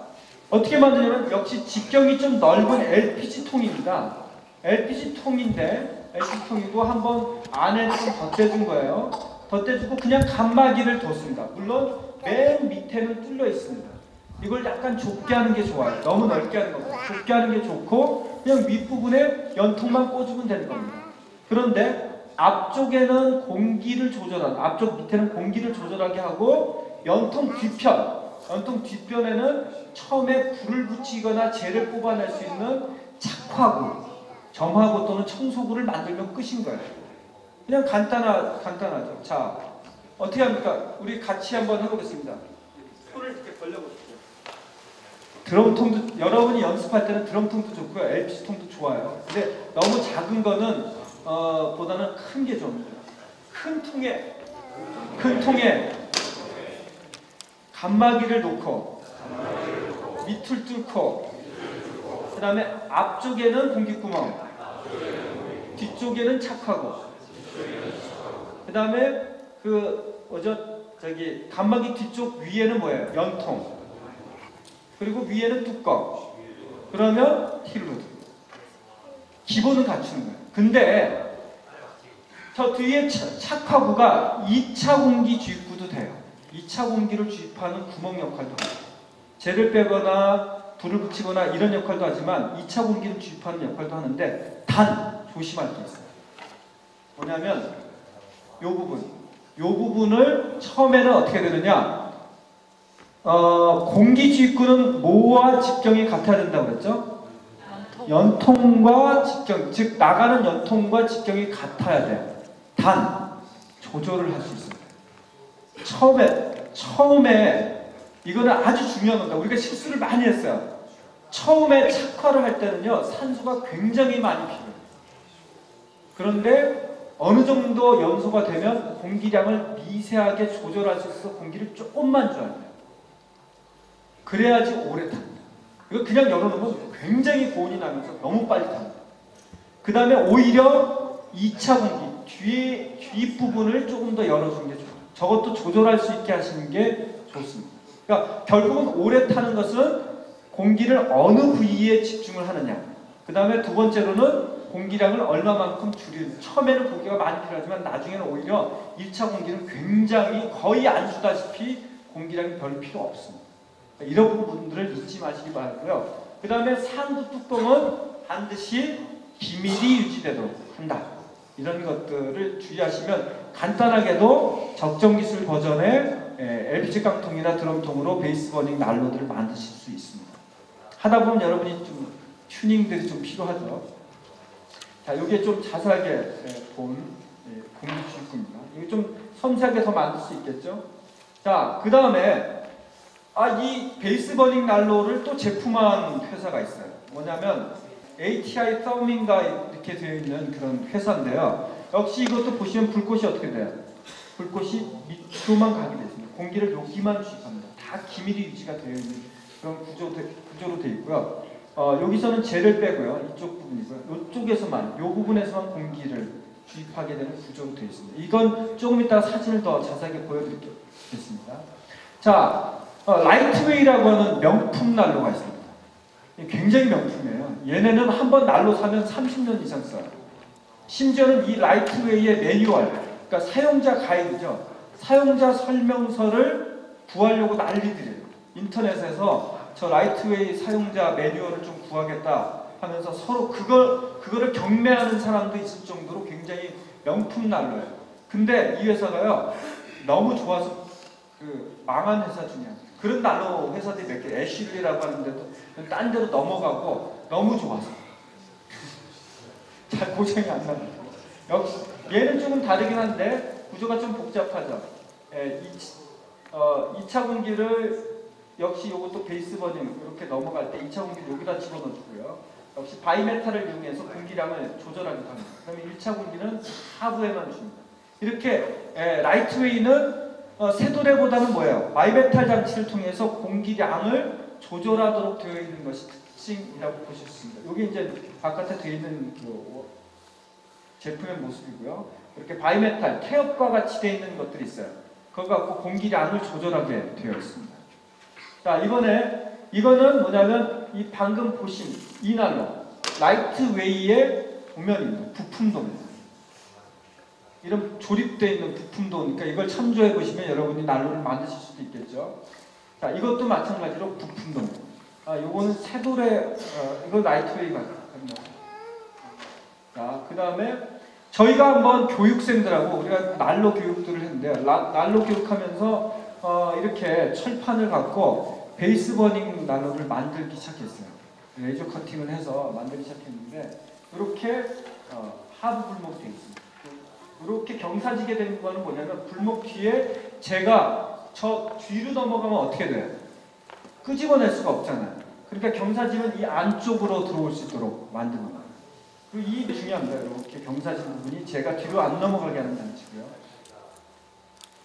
어떻게 만드냐면 역시 직경이 좀 넓은 LPG통입니다. LPG통이고 한번 안에 좀 덧대준 거예요. 덧대주고 그냥 간마기를 뒀습니다. 물론 맨 밑에는 뚫려 있습니다. 이걸 약간 좁게 하는 게 좋아요. 너무 넓게 하는 겁니다. 좁게 하는 게 좋고 그냥 윗부분에 연통만 꽂으면 되는 겁니다. 그런데 앞쪽에는 공기를 조절하는, 앞쪽 밑에는 공기를 조절하게 하고 연통 뒷편에는 처음에 불을 붙이거나 재를 뽑아낼 수 있는 착화구, 점화구 또는 청소구를 만들면 끝인 거예요. 그냥 간단하죠. 자, 어떻게 합니까? 우리 같이 한번 해보겠습니다. 손을 이렇게 벌려보십시오. 드럼통도, 여러분이 연습할 때는 드럼통도 좋고요. LPG통도 좋아요. 근데 너무 작은 거는 보다는 큰 게 좋습니다. 큰 통에 간마기를 놓고 밑을 뚫고, 그 다음에 앞쪽에는 공기구멍, 뒤쪽에는 착하고, 그 다음에 간마기 뒤쪽 위에는 뭐예요? 연통. 그리고 위에는 뚜껑. 그러면 힐루드. 기본은 갖추는 거예요. 근데 저 뒤에 착화구가 2차 공기 주입구도 돼요. 2차 공기를 주입하는 구멍 역할도 해요. 재를 빼거나 불을 붙이거나 이런 역할도 하지만 2차 공기를 주입하는 역할도 하는데, 단 조심할 게 있어요. 뭐냐면 요 부분을 처음에는 어떻게 되느냐, 공기 주입구는 뭐와 직경이 같아야 된다고 그랬죠? 연통과 직경, 즉 나가는 연통과 직경이 같아야 돼요. 단 조절을 할 수 있습니다. 처음에 이거는 아주 중요한 겁니다. 우리가 실수를 많이 했어요. 처음에 착화를 할 때는요, 산소가 굉장히 많이 필요해요. 그런데 어느 정도 연소가 되면 공기량을 미세하게 조절할 수 있어서 공기를 조금만 줘야 돼요. 그래야지 오래 탑니다. 이거 그냥 열어놓으면 굉장히 고온이 나면서 너무 빨리 탑니다. 그 다음에 오히려 2차 공기, 뒷부분을 조금 더 열어주는 게 좋아요. 저것도 조절할 수 있게 하시는 게 좋습니다. 그러니까 결국은 오래 타는 것은 공기를 어느 부위에 집중을 하느냐. 그 다음에 두 번째로는 공기량을 얼마만큼 줄이는. 처음에는 공기가 많이 필요하지만 나중에는 오히려 1차 공기는 굉장히 거의 안 주다시피 공기량이 별 필요 없습니다. 이런 부분들을 잊지 마시기 바라고요. 그 다음에 상부 뚜껑은 반드시 기밀이 유지되도록 한다. 이런 것들을 주의하시면 간단하게도 적정기술 버전의 LPG 깡통이나 드럼통으로 베이스 버닝 난로들을 만드실 수 있습니다. 하다 보면 여러분이 좀 튜닝들이 좀 필요하죠. 자, 이게 좀 자세하게 본 공기 주입구입니다. 이거 좀 섬세하게 더 만들 수 있겠죠. 자, 그 다음에 이 베이스 버닝 난로를 또 제품화한 회사가 있어요. 뭐냐면 ATI 서밍가 이렇게 되어 있는 그런 회사인데요. 역시 이것도 보시면 불꽃이 어떻게 돼요? 불꽃이 밑으로만 가게 되어 있습니다. 공기를 여기만 주입합니다. 다 기밀이 유지가 되어 있는 그런 구조로 되어 있고요. 여기서는 젤을 빼고요. 이쪽 부분이고요. 이쪽에서만, 이 부분에서만 공기를 주입하게 되는 구조로 되어 있습니다. 이건 조금 이따 사진을 더 자세하게 보여드리겠습니다. 자, 라이트웨이라고 하는 명품 난로가 있습니다. 굉장히 명품이에요. 얘네는 한번 난로 사면 30년 이상 써요. 심지어는 이 라이트웨이의 매뉴얼, 그러니까 사용자 가이드죠. 사용자 설명서를 구하려고 난리들이에요. 인터넷에서 저 라이트웨이 사용자 매뉴얼을 좀 구하겠다 하면서 서로 그거를 경매하는 사람도 있을 정도로 굉장히 명품 난로예요. 근데 이 회사가요, 너무 좋아서 망한 회사 중에 하나예요. 그런 난로 회사들이 몇 개, 애슐리라고 하는데도 딴 데로 넘어가고 너무 좋아서 잘 고생이 안 나요. 역시 얘는 조금 다르긴 한데 구조가 좀 복잡하죠. 2차 공기를 역시 이것도 베이스 버닝 이렇게 넘어갈 때 2차 공기를 여기다 집어넣고요. 역시 바이메탈을 이용해서 공기량을 조절하기도 합니다. 그러면 1차 공기는 하부에만 줍니다. 이렇게 라이트웨이는 세도레보다는 뭐예요? 바이메탈 장치를 통해서 공기량을 조절하도록 되어 있는 것이 특징이라고 보실 수 있습니다. 여기 이제 바깥에 되어 있는 제품의 모습이고요. 이렇게 바이메탈, 태엽과 같이 되어 있는 것들이 있어요. 그거 갖고 공기량을 조절하게 되어 있습니다. 자, 이거는 뭐냐면 이 방금 보신 이 난로, 라이트웨이의 도면입니다. 부품도입니다. 이런 조립되어 있는 부품도니까 이걸 참조해 보시면 여러분이 난로를 만드실 수도 있겠죠. 자, 이것도 마찬가지로 부품도입니다. 요거는 새돌에, 이거 라이트웨이 같습니다. 자, 그 다음에 저희가 한번 교육생들하고 우리가 난로 교육들을 했는데요. 난로 교육하면서 이렇게 철판을 갖고 베이스 버닝 난로를 만들기 시작했어요. 레이저 커팅을 해서 만들기 시작했는데 이렇게 하부 불목 되어 있습니다. 이렇게 경사지게 되는 거는 뭐냐면 불목 뒤에 제가 저 뒤로 넘어가면 어떻게 돼요? 끄집어낼 수가 없잖아요. 그러니까 경사지면 이 안쪽으로 들어올 수 있도록 만드는 거예요. 그리고 이 중요합니다. 이렇게 경사지 부분이 제가 뒤로 안 넘어가게 하는 장치고요.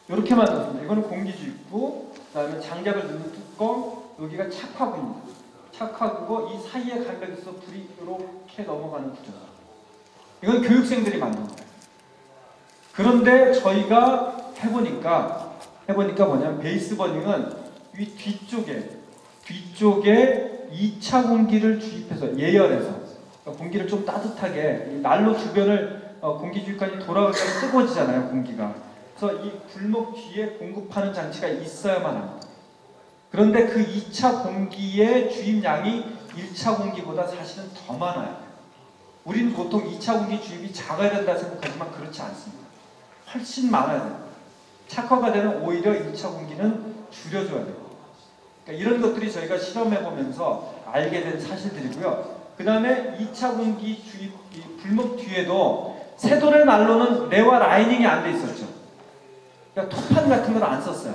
이렇게 만들었습니다. 이거는 공기주입구, 그 다음에 장작을 넣는 뚜껑, 여기가 착화구입니다. 착화구고 이 사이에 간격이 있어 불이 이렇게 넘어가는 구조입니다. 이건 교육생들이 만든 거예요. 그런데 저희가 해보니까 뭐냐면 베이스 버닝은 이 뒤쪽에 2차 공기를 주입해서 예열해서 공기를 좀 따뜻하게 난로 주변을 공기 주입까지 돌아갈 때 뜨거워지잖아요, 공기가. 그래서 이 불목 뒤에 공급하는 장치가 있어야만 합니다. 그런데 그 2차 공기의 주입량이 1차 공기보다 사실은 더 많아요. 우리는 보통 2차 공기 주입이 작아야 된다 생각하지만 그렇지 않습니다. 훨씬 많아야 돼요. 착화가 되는 오히려 1차 공기는 줄여줘야 돼요. 그러니까 이런 것들이 저희가 실험해보면서 알게 된 사실들이고요. 그 다음에 2차 공기 주입, 이 불목 뒤에도 새돌의 난로는 레와 라이닝이 안 돼 있었죠. 그러니까 토판 같은 걸 안 썼어요.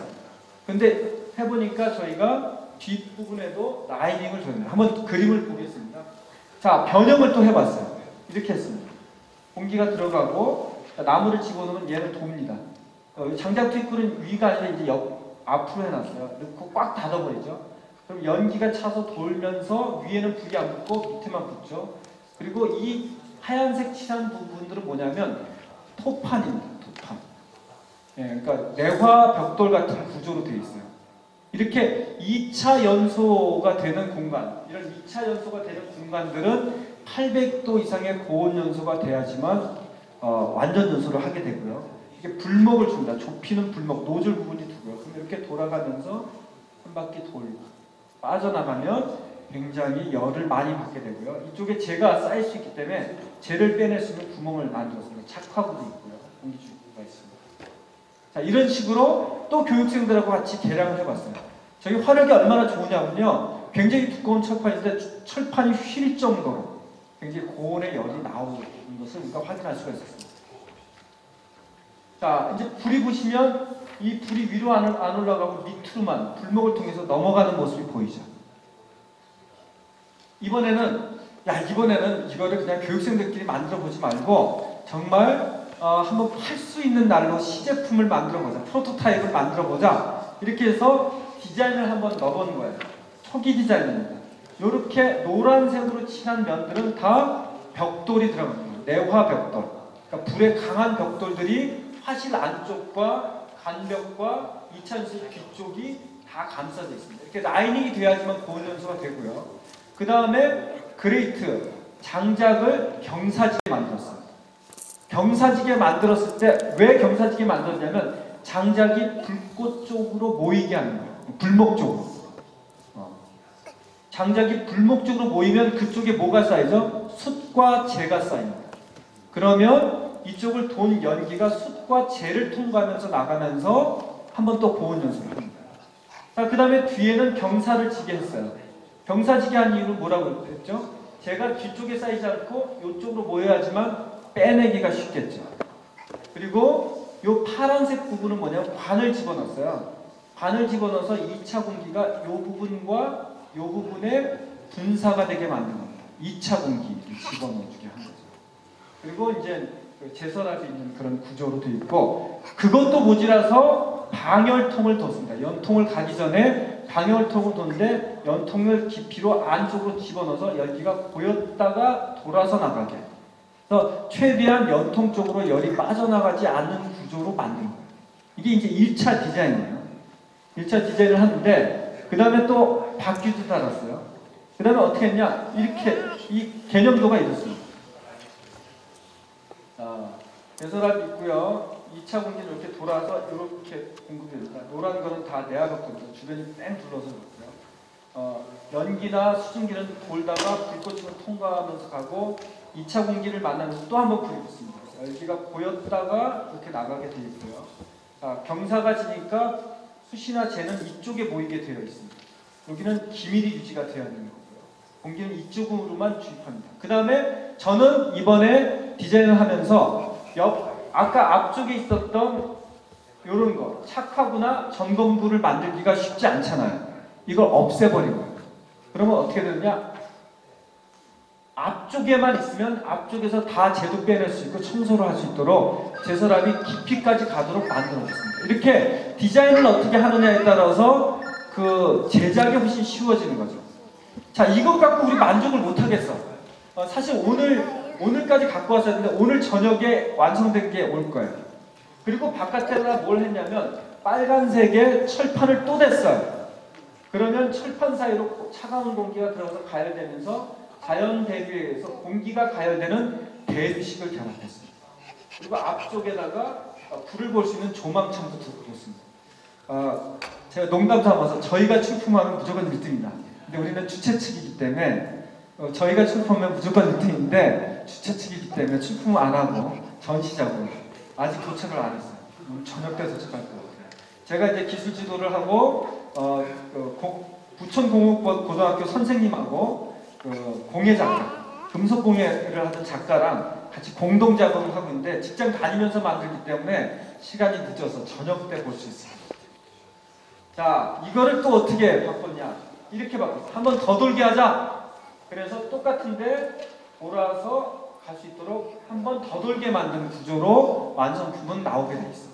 근데 해보니까 저희가 뒷부분에도 라이닝을 줬네요. 한번 그림을 보겠습니다. 자, 변형을 또 해봤어요. 이렇게 했습니다. 공기가 들어가고 나무를 집어넣으면 얘는 돕니다. 장작 트위클은 위가 아니라 이제 앞으로 해놨어요. 넣고 꽉 닫아버리죠. 그럼 연기가 차서 돌면서 위에는 불이 안 붙고 밑에만 붙죠. 그리고 이 하얀색 칠한 부분들은 뭐냐면 토판입니다. 토판. 예, 그러니까 내화 벽돌 같은 구조로 되어 있어요. 이렇게 2차 연소가 되는 공간, 이런 2차 연소가 되는 공간들은 800도 이상의 고온 연소가 돼야지만 완전 연소를 하게 되고요. 이게 불목을 줍니다. 좁히는 불목, 노즐 부분이 두고요. 그럼 이렇게 돌아가면서 한 바퀴 돌고 빠져나가면 굉장히 열을 많이 받게 되고요. 이쪽에 재가 쌓일 수 있기 때문에 재를 빼낼 수 있는 구멍을 만들었습니다. 착화구도 있고요. 공기주기가 있습니다. 자, 이런 식으로 또 교육생들하고 같이 계량을 해봤어요. 저기 화력이 얼마나 좋으냐면요. 굉장히 두꺼운 철판인데 철판이 휠 정도로 굉장히 고온의 열이 나오는 것을 우리가 확인할 수가 있었습니다. 자, 이제 불이 붙으면 이 불이 위로 안 올라가고 밑으로만 불목을 통해서 넘어가는 모습이 보이죠. 이번에는 이거를 그냥 교육생들끼리 만들어 보지 말고 정말 한번 팔 수 있는 날로 시제품을 만들어 보자. 프로토타입을 만들어 보자. 이렇게 해서 디자인을 한번 넣어본 거예요. 초기 디자인입니다. 이렇게 노란색으로 칠한 면들은 다 벽돌이 들어갑니다. 내화 벽돌. 그러니까 불에 강한 벽돌들이 화실 안쪽과 간벽과 2차 연소 뒤쪽이 다 감싸져 있습니다. 이렇게 라이닝이 돼야지만 고온 연소가 되고요. 그 다음에 그레이트, 장작을 경사지게 만들었어요. 경사지게 만들었을 때 왜 경사지게 만들었냐면 장작이 불꽃 쪽으로 모이게 하는 거예요. 불목 쪽으로. 장작이 불목 쪽으로 모이면 그쪽에 뭐가 쌓이죠? 숯과 재가 쌓입니다. 그러면 이쪽을 돈 연기가 숯과 재를 통과하면서 나가면서 한번 또 고온 연소를 합니다. 자, 그 다음에 뒤에는 경사를 지게 했어요. 경사지게 한 이유는 뭐라고 했죠? 재가 뒤쪽에 쌓이지 않고 이쪽으로 모여야지만 빼내기가 쉽겠죠. 그리고 이 파란색 부분은 뭐냐면 관을 집어넣었어요. 관을 집어넣어서 2차 공기가 이 부분과 이 부분에 분사가 되게 만든 겁니다. 2차 공기를 집어넣어주게 한 거죠. 그리고 이제 제설압이 있는 그런 구조로 되어 있고, 그것도 모자라서 방열통을 뒀습니다. 연통을 가기 전에 방열통을 뒀는데 연통을 깊이로 안쪽으로 집어넣어서 열기가 고였다가 돌아서 나가게. 그래서 최대한 연통 쪽으로 열이 빠져나가지 않는 구조로 만든 거예요. 이게 이제 1차 디자인이에요. 1차 디자인을 하는데 그 다음에 또 바퀴도 달았어요. 그 다음에 어떻게 했냐? 이렇게 이 개념도가 이렇습니다. 제설압이 있고요. 2차 공기는 이렇게 돌아서 이렇게 공급됩니다. 노란 거는 다 내화벽돌이죠. 주변이 뺑 둘러서 있고요. 연기나 수증기는 돌다가 불꽃으로 통과하면서 가고 2차 공기를 만나면서 또 한 번 불이 붙습니다. 열기가 고였다가 이렇게 나가게 되어 있고요. 경사가 지니까 숯이나 재는 이쪽에 모이게 되어 있습니다. 여기는 기밀이 유지가 되어야 되는 거고요. 공기는 이쪽으로만 주입합니다. 그 다음에 저는 이번에 디자인을 하면서 아까 앞쪽에 있었던 이런 거 착화구나 점검구를 만들기가 쉽지 않잖아요. 이걸 없애버린 거예요. 그러면 어떻게 되느냐? 앞쪽에만 있으면 앞쪽에서 다 재도 빼낼 수 있고 청소를 할 수 있도록 제설압이 깊이까지 가도록 만들어졌습니다. 이렇게 디자인을 어떻게 하느냐에 따라서 그 제작이 훨씬 쉬워지는 거죠. 자, 이것 갖고 우리 만족을 못 하겠어. 사실 오늘까지 갖고 왔어야 했는데 오늘 저녁에 완성된 게 올 거예요. 그리고 바깥에다 뭘 했냐면 빨간색의 철판을 또 댔어요. 그러면 철판 사이로 차가운 공기가 들어가서 가열되면서 자연 대류에 의해서 공기가 가열되는 대류식을 결합했습니다. 그리고 앞쪽에다가 불을 볼 수 있는 조망창도 뒀습니다. 제가 농담 삼아서 저희가 출품하면 무조건 1등입니다. 근데 우리는 주최 측이기 때문에 저희가 출품하면 무조건 1등인데 주최 측이기 때문에 출품 안 하고 전시자고 아직 도착을 안 했어요. 저녁 때 도착할 것 같아요. 제가 이제 기술 지도를 하고 부천공업고등학교 선생님하고 공예 작가, 금속 공예를 하던 작가랑 같이 공동 작업을 하고 있는데 직장 다니면서 만들기 때문에 시간이 늦어서 저녁 때 볼 수 있습니다. 자, 이거를 또 어떻게 바꿨냐? 이렇게 바꿨어. 한 번 더 돌게 하자. 그래서 똑같은데 돌아서 갈 수 있도록 한 번 더 돌게 만든 구조로 완성품은 나오게 돼 있어.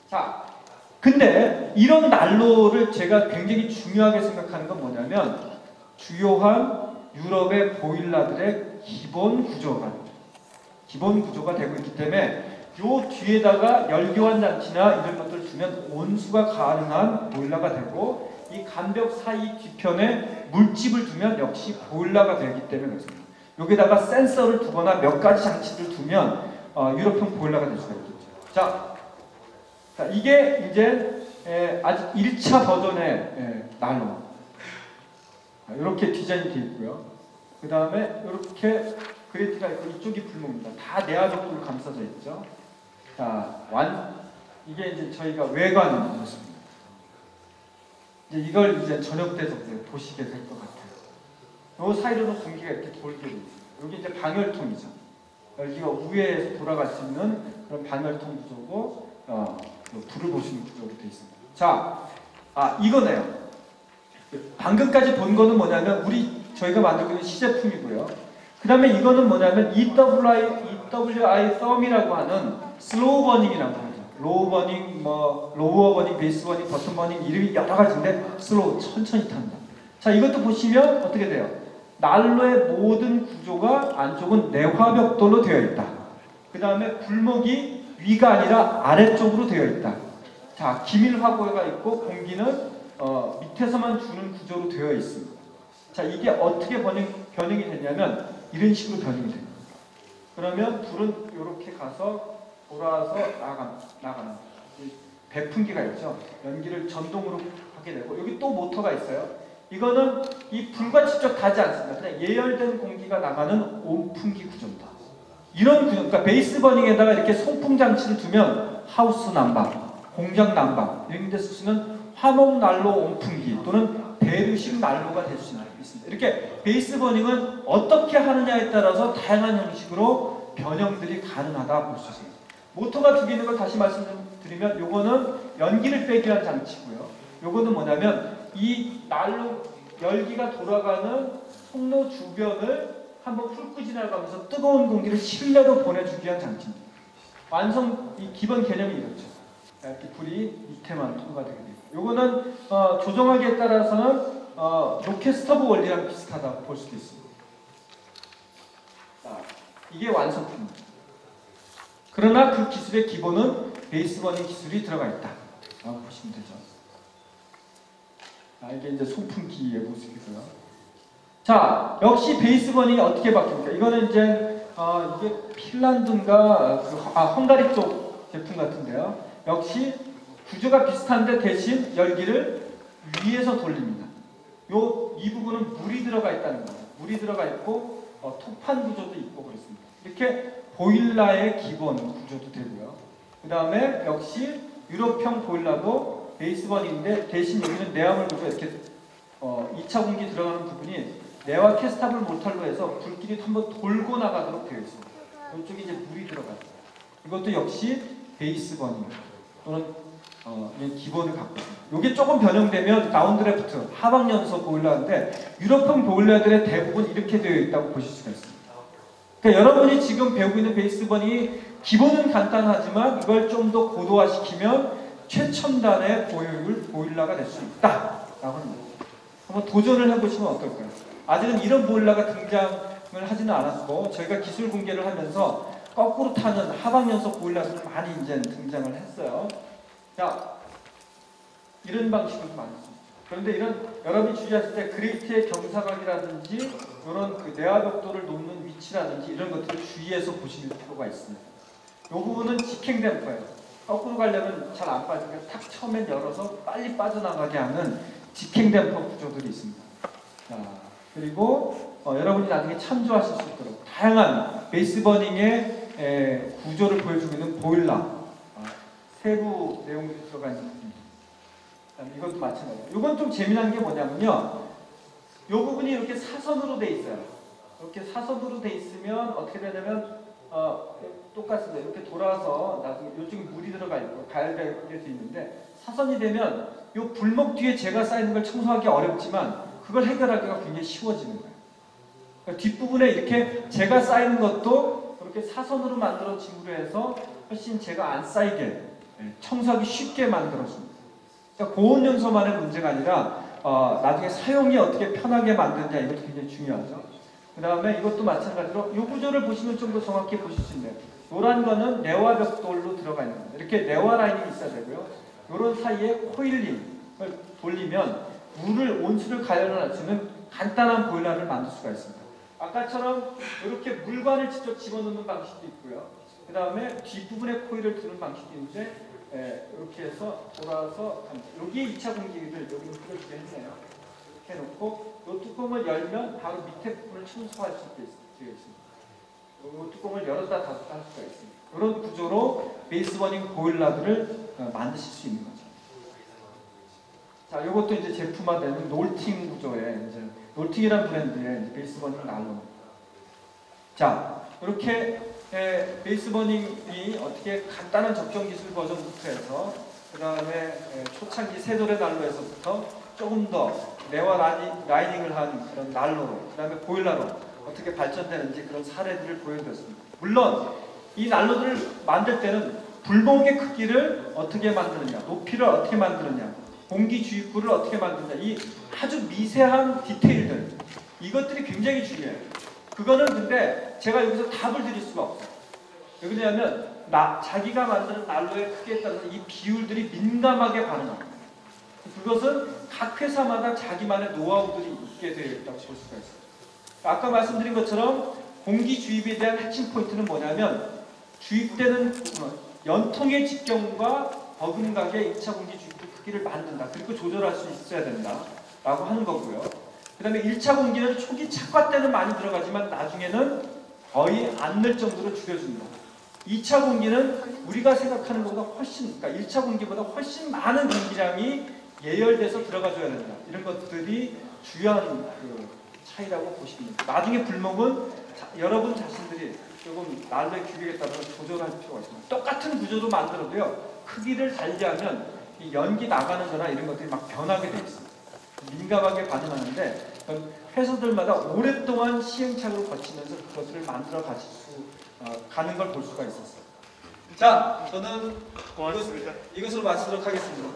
자, 근데 이런 난로를 제가 굉장히 중요하게 생각하는 건 뭐냐면 주요한 유럽의 보일러들의 기본 구조가 되고 있기 때문에 요 뒤에다가 열교환 장치나 이런 것들을 두면 온수가 가능한 보일러가 되고 이 간벽 사이 뒤편에 물집을 두면 역시 보일러가 되기 때문에 그렇습니다. 여기다가 센서를 두거나 몇 가지 장치를 두면 유럽형 보일러가 될 수가 있겠죠. 자, 이게 이제 아직 1차 버전의 난로. 이렇게 디자인이 되어 있고요. 그 다음에 이렇게 그레이트가 있고 이쪽이 불목입니다. 다 내화벽돌로 감싸져 있죠. 자, 이게 이제 저희가 외관 모습입니다. 이제 이걸 이제 저녁 때 보시게 될 것 같아요. 요 사이로는 공기가 이렇게 돌게 되어 있어요. 여기 이제 방열통이죠. 여기가 우회에서 돌아갈 수 있는 그런 방열통 구조고, 불을 보시는 구조로 되어 있습니다. 자, 이거네요. 방금까지 본 거는 뭐냐면 저희가 만들고 있는 시제품이고요. 그 다음에 이거는 뭐냐면 EWI 썸이라고 하는 슬로우 버닝이라고 하죠. 로우 버닝, 로우어 버닝, 베이스 버닝, 버튼 버닝 이름이 여러 가지인데 슬로우, 천천히 탄다. 자, 이것도 보시면 어떻게 돼요? 난로의 모든 구조가 안쪽은 내화벽돌로 되어 있다. 그 다음에 불목이 위가 아니라 아래쪽으로 되어 있다. 자, 기밀 화고가 있고 공기는 밑에서만 주는 구조로 되어 있습니다. 자, 이게 어떻게 변형이 됐냐면 이런 식으로 변형이 됩니다. 그러면 불은 이렇게 가서 돌아와서 나가는 배풍기가 있죠. 연기를 전동으로 하게 되고 여기 또 모터가 있어요. 이거는 이 불과 직접 닿지 않습니다. 그냥 예열된 공기가 나가는 온풍기 구조입니다. 이런 구조, 그러니까 베이스 버닝에다가 이렇게 송풍 장치를 두면 하우스 난방, 공장 난방 이런 데서 쓰는 화목 난로 온풍기 또는 대류식 난로가 될 수 있습니다. 이렇게 베이스 버닝은 어떻게 하느냐에 따라서 다양한 형식으로 변형들이 가능하다 볼 수 있습니다. 모터가 두 개 있는 걸 다시 말씀드리면 요거는 연기를 빼기 위한 장치고요. 요거는 뭐냐면 이 난로 열기가 돌아가는 통로 주변을 한번 훑고 지나가면서 뜨거운 공기를 실내로 보내주기 위한 장치입니다. 이 기본 개념이 이렇죠. 이렇게 불이 밑에만 통과되게 되고 요거는 조정하기에 따라서는 로켓 스토브 원리랑 비슷하다고 볼 수도 있습니다. 자, 이게 완성품입니다. 그러나 그 기술의 기본은 베이스 버닝 기술이 들어가 있다 라고 보시면 되죠. 이게 이제 송풍기의 모습이고요. 자, 역시 베이스 버닝이 어떻게 바뀝니까? 이거는 이제 이게 핀란드인가 헝가리 쪽 제품 같은데요. 역시 구조가 비슷한데 대신 열기를 위에서 돌립니다. 이 부분은 물이 들어가 있다는 거예요. 물이 들어가 있고 토판 구조도 있고 그렇습니다. 이렇게 보일러의 기본 구조도 되고요. 그 다음에 역시 유럽형 보일러도 베이스 버닝인데 대신 여기는 내화물 구조 이렇게 2차 공기 들어가는 부분이 내화 캐스타블 모터로 해서 불길이 한번 돌고 나가도록 되어 있습니다. 이쪽에 이제 물이 들어가요. 이것도 역시 베이스 버닝 또는 기본을 갖고 있습니다. 이게 조금 변형되면 다운드래프트 하방연소 보일러인데 유럽형 보일러들의 대부분 이렇게 되어 있다고 보실 수가 있습니다. 그러니까 여러분이 지금 배우고 있는 베이스 버닝이 기본은 간단하지만 이걸 좀 더 고도화시키면 최첨단의 고효율 보일러가 될 수 있다 라고 합니다. 한번 도전을 해보시면 어떨까요? 아직은 이런 보일러가 등장을 하지는 않았고 저희가 기술 공개를 하면서 거꾸로 타는 하방연소 보일러들이 많이 이제 등장을 했어요. 자, 이런 방식으로 많이 씁니다. 그런데 여러분이 주의하실 때 그레이트의 경사각이라든지 이런 그 내화벽돌을 놓는 위치라든지 이런 것들을 주의해서 보실 필요가 있습니다. 이 부분은 직행 댐퍼예요. 거꾸로 가려면 잘 안 빠지니까 탁 처음엔 열어서 빨리 빠져나가게 하는 직행 댐퍼 구조들이 있습니다. 자, 그리고 여러분이 나중에 참조하실 수 있도록 다양한 베이스 버닝의 구조를 보여주고 있는 보일러 세부 내용들이 들어가 있는 부분입니다. 이것도 마찬가지예요. 이건 좀 재미난 게 뭐냐면요. 이 부분이 이렇게 사선으로 돼 있어요. 이렇게 사선으로 돼 있으면 어떻게 되냐면 똑같습니다. 이렇게 돌아서 나중에 이쪽에 물이 들어가 있고 가열되게 돼 있는데 사선이 되면 이 불목 뒤에 재가 쌓이는 걸 청소하기 어렵지만 그걸 해결하기가 굉장히 쉬워지는 거예요. 그러니까 뒷부분에 이렇게 재가 쌓이는 것도 그렇게 사선으로 만들어짐으로 해서 훨씬 재가 안 쌓이게 청소하기 쉽게 만들어줍니다. 그러니까 고온 연소만의 문제가 아니라 나중에 사용이 어떻게 편하게 만드느냐 이것도 굉장히 중요하죠. 그 다음에 이것도 마찬가지로 이 구조를 보시면 좀 더 정확히 보실 수 있네요. 노란 거는 내화 벽돌로 들어가 있는 겁니다. 이렇게 내화 라인이 있어야 되고요. 이런 사이에 코일링을 돌리면 물을 온수를 가열할 수 있는 간단한 보일러를 만들 수가 있습니다. 아까처럼 이렇게 물관을 직접 집어넣는 방식도 있고요. 그 다음에 뒷부분에 코일을 두는 방식도 있는데 이렇게 해서 돌아서 여기에 2차 공기를 여기는 풀어주게 했네요. 이렇게 해놓고 이 뚜껑을 열면 바로 밑에 부분을 청소할 수 있습니다. 이 뚜껑을 열었다 닫았다 할 수가 있습니다. 이런 구조로 베이스버닝 보일러들을 만드실 수 있는 거죠. 자, 이것도 이제 제품화되는 놀팅 구조의 이제 놀팅이라는 브랜드의 이제 베이스버닝 난로. 자, 이렇게 베이스버닝이 어떻게 간단한 접경 기술 버전부터 해서 그 다음에 초창기 세돌의 난로에서부터 조금 더 내화 라이닝을 한 그런 난로로 그 다음에 보일러로 어떻게 발전되는지 그런 사례들을 보여드렸습니다. 물론 이 난로들을 만들 때는 불목의 크기를 어떻게 만드느냐, 높이를 어떻게 만드느냐, 공기 주입구를 어떻게 만드느냐, 이 아주 미세한 디테일들 이것들이 굉장히 중요해요. 그거는 근데 제가 여기서 답을 드릴 수가 없어요. 왜 그러냐면 자기가 만드는 난로의 크기에 따라서 이 비율들이 민감하게 반응합니다. 그것은 각 회사마다 자기만의 노하우들이 있게 되어 있다고 볼 수가 있어요. 아까 말씀드린 것처럼 공기 주입에 대한 핵심 포인트는 뭐냐면 주입되는 연통의 직경과 버금가게 2차 공기 주입구 크기를 만든다. 그리고 조절할 수 있어야 된다. 라고 하는 거고요. 그 다음에 1차 공기는 초기 착화 때는 많이 들어가지만 나중에는 거의 안 늘 정도로 줄여줍니다. 2차 공기는 우리가 생각하는 것보다 훨씬, 그러니까 1차 공기보다 훨씬 많은 공기량이 예열돼서 들어가줘야 된다. 이런 것들이 중요한 그 차이라고 보시면 됩니다. 나중에 불목은 여러분 자신들이 조금 난로의 규격에 따라서 조절할 필요가 있습니다. 똑같은 구조로 만들어도요. 크기를 달리하면 이 연기 나가는 거나 이런 것들이 막 변하게 되어 있습니다. 민감하게 반응하는데 회사들마다 오랫동안 시행착오를 거치면서 그것을 만들어 가는 걸 볼 수가 있었어요. 자, 저는 이것으로 마치도록 하겠습니다.